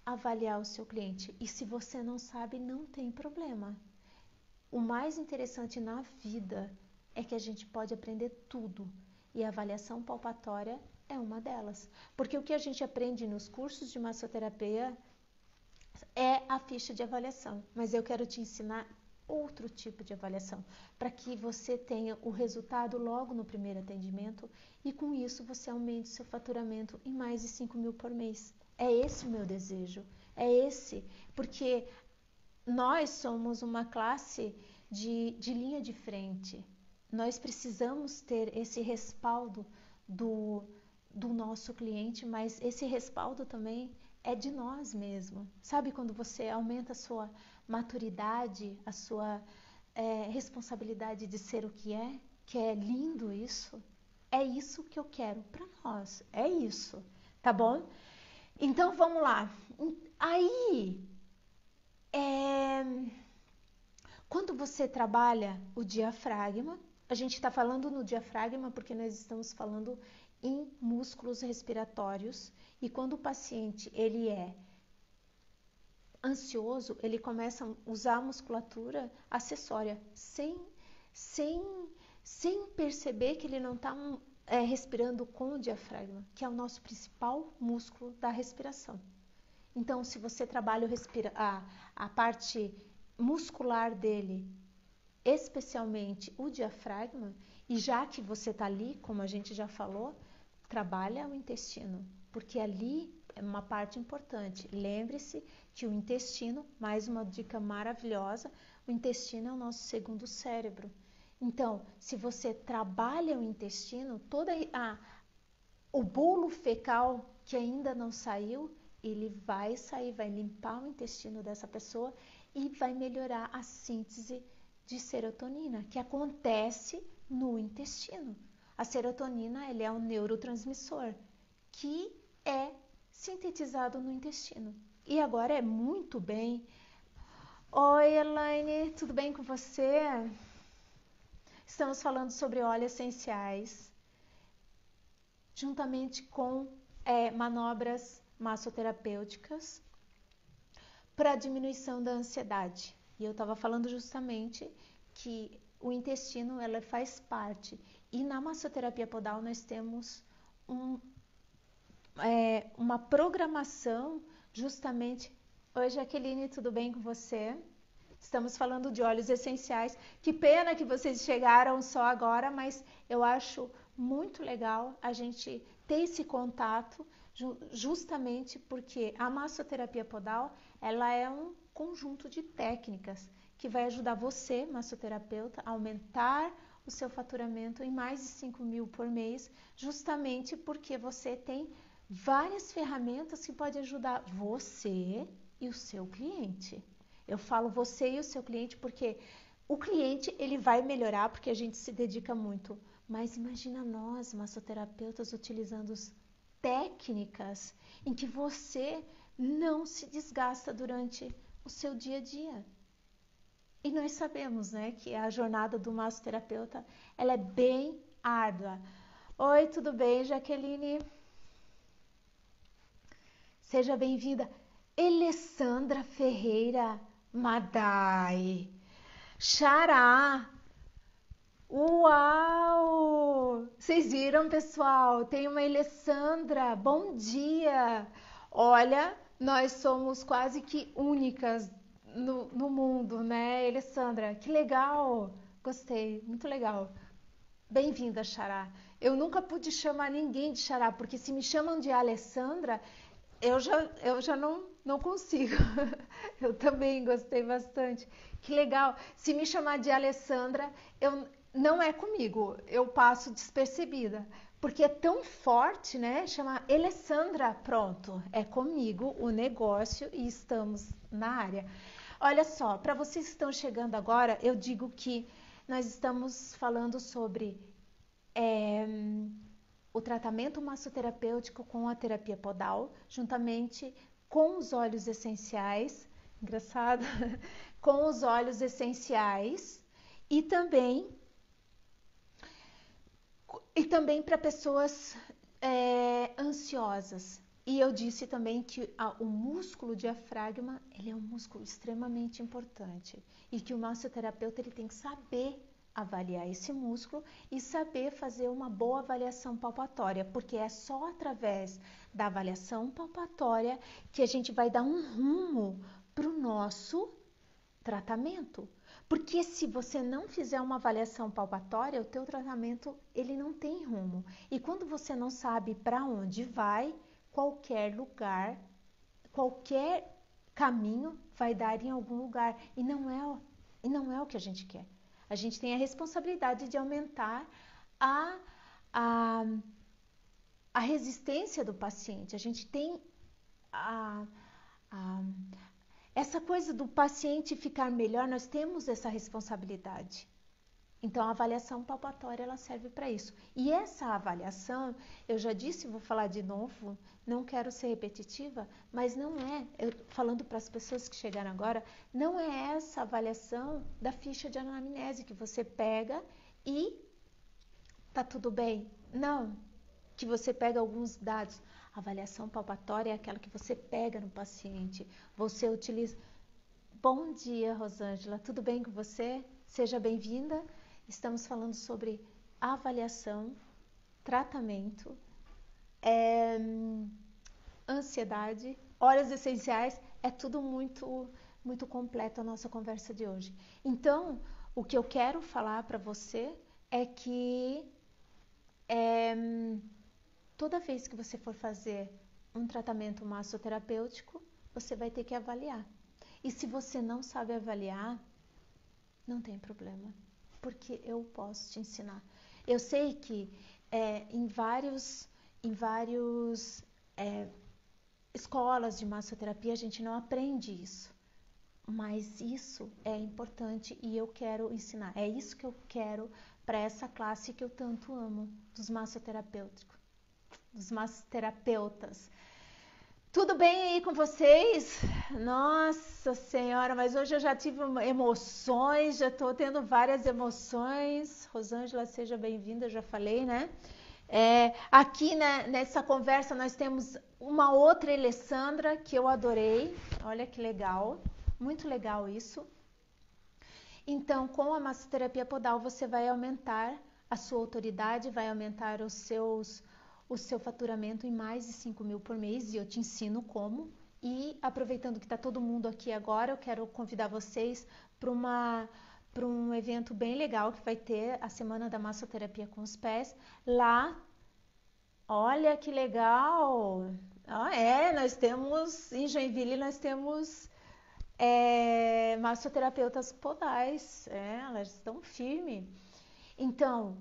avaliar o seu cliente. E se você não sabe, não tem problema. O mais interessante na vida é que a gente pode aprender tudo. E a avaliação palpatória é uma delas. Porque o que a gente aprende nos cursos de massoterapia é a ficha de avaliação. Mas eu quero te ensinar outro tipo de avaliação, para que você tenha o resultado logo no primeiro atendimento e com isso você aumente seu faturamento em mais de 5.000 por mês. É esse o meu desejo, é esse, porque nós somos uma classe de linha de frente. Nós precisamos ter esse respaldo do nosso cliente, mas esse respaldo também é de nós mesmos. Sabe quando você aumenta a sua maturidade, a sua responsabilidade de ser o que é? Que é lindo isso. É isso que eu quero para nós. É isso, tá bom? Então vamos lá. Aí, quando você trabalha o diafragma, a gente está falando no diafragma porque nós estamos falando em músculos respiratórios, e quando o paciente ele é ansioso, ele começa a usar a musculatura acessória sem perceber que ele não está respirando com o diafragma, que é o nosso principal músculo da respiração. Então, se você trabalha a parte muscular dele, especialmente o diafragma, e já que você está ali, como a gente já falou, trabalha o intestino, porque ali é uma parte importante. Lembre-se que o intestino, mais uma dica maravilhosa, o intestino é o nosso segundo cérebro. Então, se você trabalha o intestino, o bolo fecal que ainda não saiu, ele vai sair, vai limpar o intestino dessa pessoa e vai melhorar a síntese de serotonina, que acontece no intestino. A serotonina, ele é um neurotransmissor que é sintetizado no intestino. E agora é muito bem. Oi, Elaine, tudo bem com você? Estamos falando sobre óleos essenciais, juntamente com manobras massoterapêuticas para diminuição da ansiedade. E eu estava falando justamente que o intestino ela faz parte. E na massoterapia podal nós temos uma programação justamente... Oi, Jaqueline, tudo bem com você? Estamos falando de óleos essenciais. Que pena que vocês chegaram só agora, mas eu acho muito legal a gente ter esse contato, justamente porque a massoterapia podal ela é um conjunto de técnicas que vai ajudar você, massoterapeuta, a aumentar o seu faturamento em mais de 5 mil por mês, justamente porque você tem várias ferramentas que podem ajudar você e o seu cliente. Eu falo você e o seu cliente porque o cliente ele vai melhorar porque a gente se dedica muito. Mas imagina nós, massoterapeutas, utilizando técnicas em que você não se desgasta durante o seu dia a dia. E nós sabemos, né, que a jornada do massoterapeuta ela é bem árdua. Oi, tudo bem, Jaqueline? Seja bem-vinda. Alessandra Ferreira Madai. Xará. Uau! Vocês viram, pessoal? Tem uma Alessandra. Bom dia! Olha, nós somos quase que únicas no mundo, né, Alessandra? Que legal! Gostei, muito legal. Bem-vinda, Xará. Eu nunca pude chamar ninguém de Xará, porque se me chamam de Alessandra, eu já não consigo. Eu também gostei bastante. Que legal. Se me chamar de Alessandra, não é comigo. Eu passo despercebida. Porque é tão forte, né? Chamar Alessandra, pronto. É comigo o negócio e estamos na área. Olha só, para vocês que estão chegando agora, eu digo que nós estamos falando sobre o tratamento massoterapêutico com a terapia podal, juntamente com os óleos essenciais, engraçado, com os óleos essenciais e também para pessoas ansiosas. E eu disse também que o músculo diafragma ele é um músculo extremamente importante e que o massoterapeuta ele tem que saber avaliar esse músculo e saber fazer uma boa avaliação palpatória, porque é só através da avaliação palpatória que a gente vai dar um rumo para o nosso tratamento. Porque se você não fizer uma avaliação palpatória, o teu tratamento ele não tem rumo. E quando você não sabe para onde vai, qualquer lugar, qualquer caminho vai dar em algum lugar. E não é o que a gente quer. A gente tem a responsabilidade de aumentar a, a, a resistência do paciente. A gente tem a, essa coisa do paciente ficar melhor, nós temos essa responsabilidade. Então, a avaliação palpatória, ela serve para isso. E essa avaliação, eu já disse, vou falar de novo, não quero ser repetitiva, mas não é, falando para as pessoas que chegaram agora, não é essa avaliação da ficha de anamnese que você pega e tá tudo bem. Não, que você pega alguns dados. A avaliação palpatória é aquela que você pega no paciente, você utiliza... Bom dia, Rosângela, tudo bem com você? Seja bem-vinda. Estamos falando sobre avaliação, tratamento, ansiedade, óleos essenciais, é tudo muito completo a nossa conversa de hoje. Então, o que eu quero falar para você é que toda vez que você for fazer um tratamento massoterapêutico, você vai ter que avaliar. E se você não sabe avaliar, não tem problema, porque eu posso te ensinar. Eu sei que em vários escolas de massoterapia a gente não aprende isso, mas isso é importante e eu quero ensinar. É isso que eu quero para essa classe que eu tanto amo, dos massoterapeutas. Tudo bem aí com vocês? Nossa Senhora, mas hoje eu já tive emoções, já estou tendo várias emoções. Rosângela, seja bem-vinda, eu já falei, né? Aqui, né, nessa conversa nós temos uma outra Alessandra que eu adorei. Olha que legal, muito legal isso. Então, com a massoterapia podal você vai aumentar a sua autoridade, vai aumentar o seu faturamento em mais de 5 mil por mês, e eu te ensino como. E aproveitando que está todo mundo aqui agora, eu quero convidar vocês para um evento bem legal que vai ter a Semana da Massoterapia com os Pés. Lá, olha que legal! Nós temos, em Joinville, nós temos massoterapeutas podais, elas estão firmes. Então,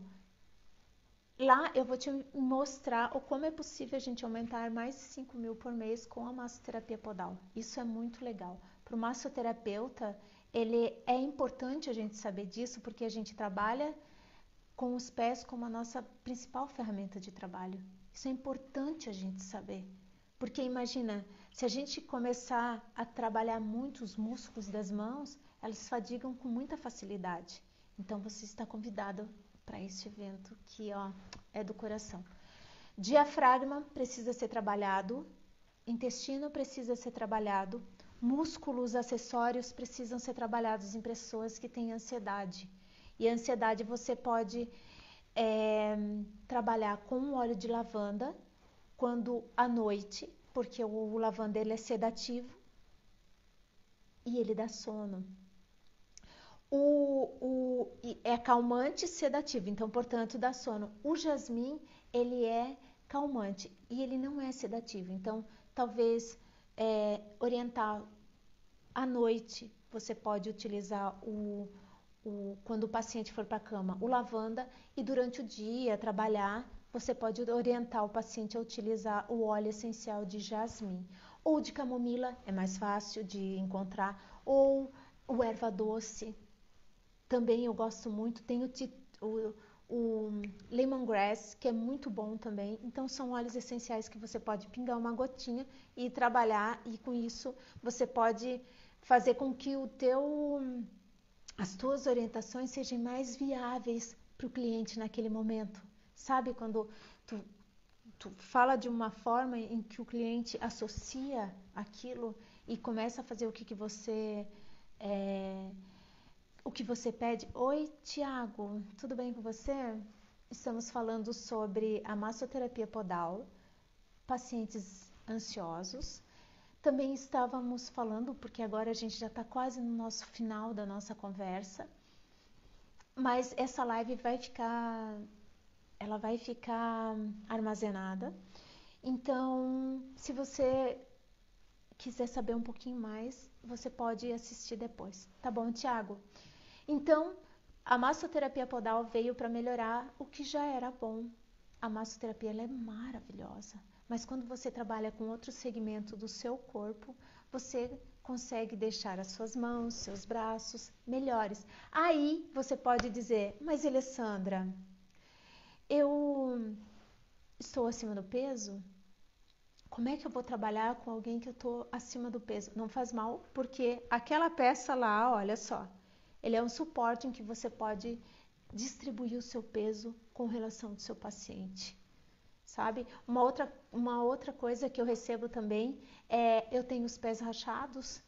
lá eu vou te mostrar como é possível a gente aumentar mais de 5 mil por mês com a massoterapia podal. Isso é muito legal. Para o massoterapeuta, é importante a gente saber disso, porque a gente trabalha com os pés como a nossa principal ferramenta de trabalho. Isso é importante a gente saber. Porque imagina, se a gente começar a trabalhar muito os músculos das mãos, elas fadigam com muita facilidade. Então você está convidado para esse evento que é do coração. Diafragma precisa ser trabalhado, intestino precisa ser trabalhado, músculos acessórios precisam ser trabalhados em pessoas que têm ansiedade. E a ansiedade você pode trabalhar com um óleo de lavanda quando à noite, porque o lavanda ele é sedativo e ele dá sono. É calmante e sedativo, então, portanto, dá sono. O jasmim, ele é calmante e ele não é sedativo. Então, talvez orientar à noite, você pode utilizar quando o paciente for para a cama, o lavanda, e durante o dia, trabalhar, você pode orientar o paciente a utilizar o óleo essencial de jasmim. Ou de camomila, é mais fácil de encontrar, ou o erva doce. Também eu gosto muito, tem o lemongrass, que é muito bom também. Então, são óleos essenciais que você pode pingar uma gotinha e trabalhar, e com isso você pode fazer com que as tuas orientações sejam mais viáveis para o cliente naquele momento. Sabe, quando tu fala de uma forma em que o cliente associa aquilo e começa a fazer o que você pede. Oi, Tiago, tudo bem com você? Estamos falando sobre a massoterapia podal, pacientes ansiosos. Também estávamos falando, porque agora a gente já está quase no nosso final da nossa conversa, mas essa live vai ficar armazenada. Então, se você quiser saber um pouquinho mais, você pode assistir depois. Tá bom, Tiago? Então, a massoterapia podal veio para melhorar o que já era bom. A massoterapia ela é maravilhosa, mas quando você trabalha com outro segmento do seu corpo, você consegue deixar as suas mãos, seus braços melhores. Aí você pode dizer, mas Alessandra, eu estou acima do peso? Como é que eu vou trabalhar com alguém que eu estou acima do peso? Não faz mal, porque aquela peça lá, olha só, ele é um suporte em que você pode distribuir o seu peso com relação do seu paciente, sabe? Uma outra coisa que eu recebo também é, eu tenho os pés rachados,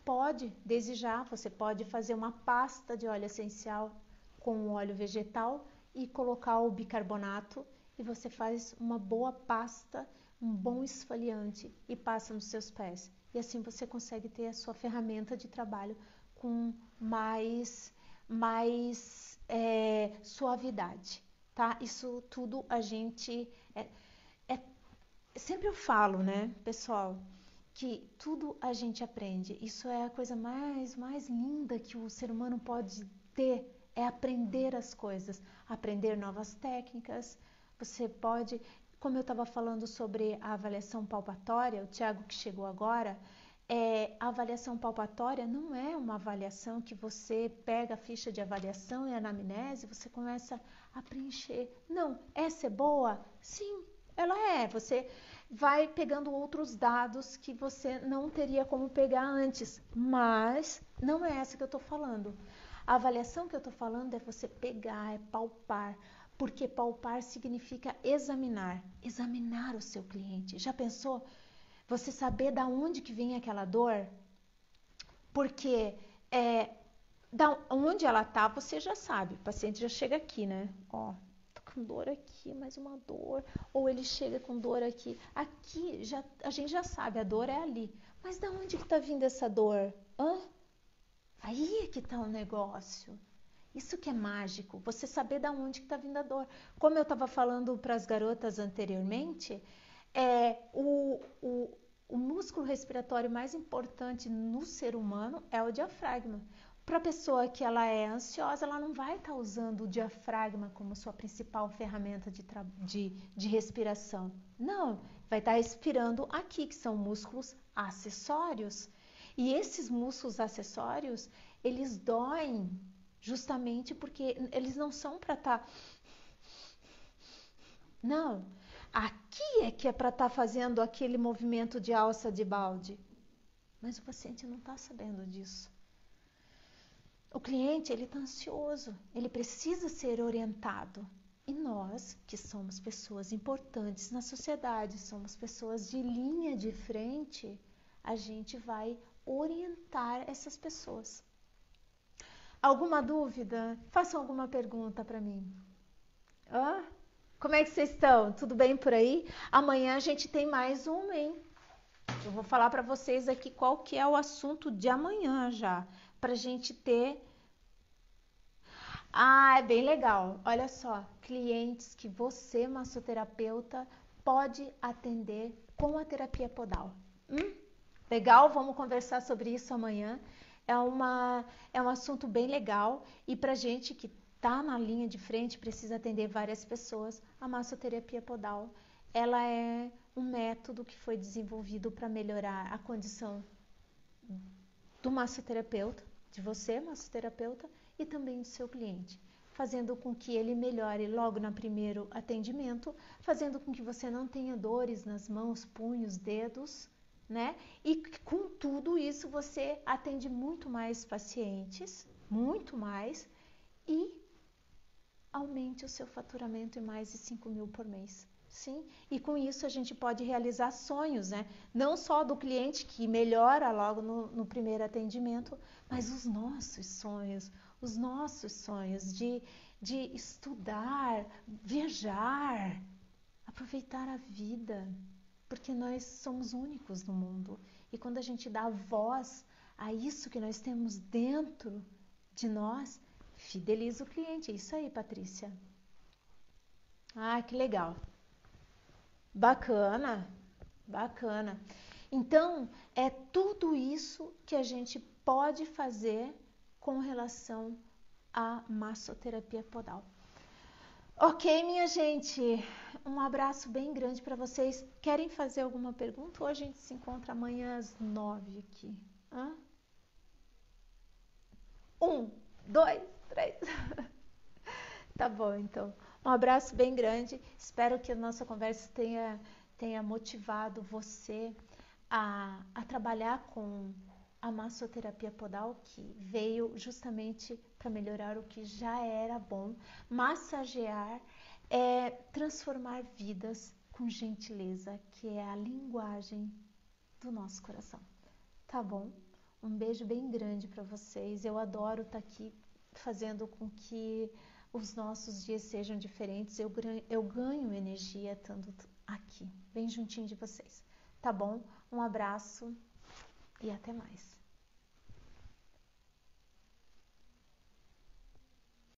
pode, desde já, você pode fazer uma pasta de óleo essencial com óleo vegetal e colocar o bicarbonato e você faz uma boa pasta, um bom esfoliante e passa nos seus pés. E assim você consegue ter a sua ferramenta de trabalho com mais suavidade, tá? Isso tudo a gente... sempre eu falo, né, pessoal, que tudo a gente aprende. Isso é a coisa mais linda que o ser humano pode ter, é aprender as coisas, aprender novas técnicas. Você pode, como eu estava falando sobre a avaliação palpatória, o Tiago que chegou agora, a avaliação palpatória não é uma avaliação que você pega a ficha de avaliação e anamnese e você começa a preencher. Não, essa é boa? Sim, ela é. Você vai pegando outros dados que você não teria como pegar antes, mas não é essa que eu estou falando. A avaliação que eu estou falando é você pegar, é palpar, porque palpar significa examinar o seu cliente. Já pensou? Você saber da onde que vem aquela dor? Porque da onde ela tá, você já sabe. O paciente já chega aqui, né? Ó, tô com dor aqui, mais uma dor. Ou ele chega com dor aqui. Aqui, a gente já sabe, a dor é ali. Mas da onde que tá vindo essa dor? Hã? Aí é que tá o negócio. Isso que é mágico, você saber da onde que tá vindo a dor. Como eu estava falando para as garotas anteriormente, o músculo respiratório mais importante no ser humano é o diafragma. Para a pessoa que ela é ansiosa, ela não vai estar usando o diafragma como sua principal ferramenta de respiração. Não, vai estar respirando aqui, que são músculos acessórios. E esses músculos acessórios, eles doem justamente porque eles não são para estar... Não, aqui é que é para estar fazendo aquele movimento de alça de balde. Mas o paciente não está sabendo disso. O cliente, ele está ansioso, ele precisa ser orientado. E nós, que somos pessoas importantes na sociedade, somos pessoas de linha de frente, a gente vai orientar essas pessoas. Alguma dúvida? Façam alguma pergunta para mim. Hã? Como é que vocês estão? Tudo bem por aí? Amanhã a gente tem mais um, hein? Eu vou falar para vocês aqui qual que é o assunto de amanhã já, pra gente ter... Ah, é bem legal. Olha só, clientes que você, massoterapeuta, pode atender com a terapia podal. Legal? Vamos conversar sobre isso amanhã. É um assunto bem legal e pra gente que tá na linha de frente, precisa atender várias pessoas, a massoterapia podal, ela é um método que foi desenvolvido para melhorar a condição do massoterapeuta, de você, massoterapeuta, e também do seu cliente, fazendo com que ele melhore logo no primeiro atendimento, fazendo com que você não tenha dores nas mãos, punhos, dedos, né? E com tudo isso você atende muito mais pacientes, muito mais, e aumente o seu faturamento em mais de 5 mil por mês. Sim, e com isso a gente pode realizar sonhos, né? Não só do cliente que melhora logo no primeiro atendimento, mas os nossos sonhos de estudar, viajar, aproveitar a vida, porque nós somos únicos no mundo. E quando a gente dá voz a isso que nós temos dentro de nós, fideliza o cliente. É isso aí, Patrícia. Ah, que legal. Bacana, bacana. Então, é tudo isso que a gente pode fazer com relação à massoterapia podal. Ok, minha gente, um abraço bem grande para vocês. Querem fazer alguma pergunta ou a gente se encontra amanhã às 9 aqui? 1, 2, 3. Tá bom, então. Um abraço bem grande. Espero que a nossa conversa tenha motivado você a trabalhar com a massoterapia podal, que veio justamente para melhorar o que já era bom. Massagear é transformar vidas com gentileza, que é a linguagem do nosso coração. Tá bom? Um beijo bem grande para vocês. Eu adoro estar aqui fazendo com que os nossos dias sejam diferentes. Eu ganho energia estando aqui, bem juntinho de vocês. Tá bom? Um abraço e até mais.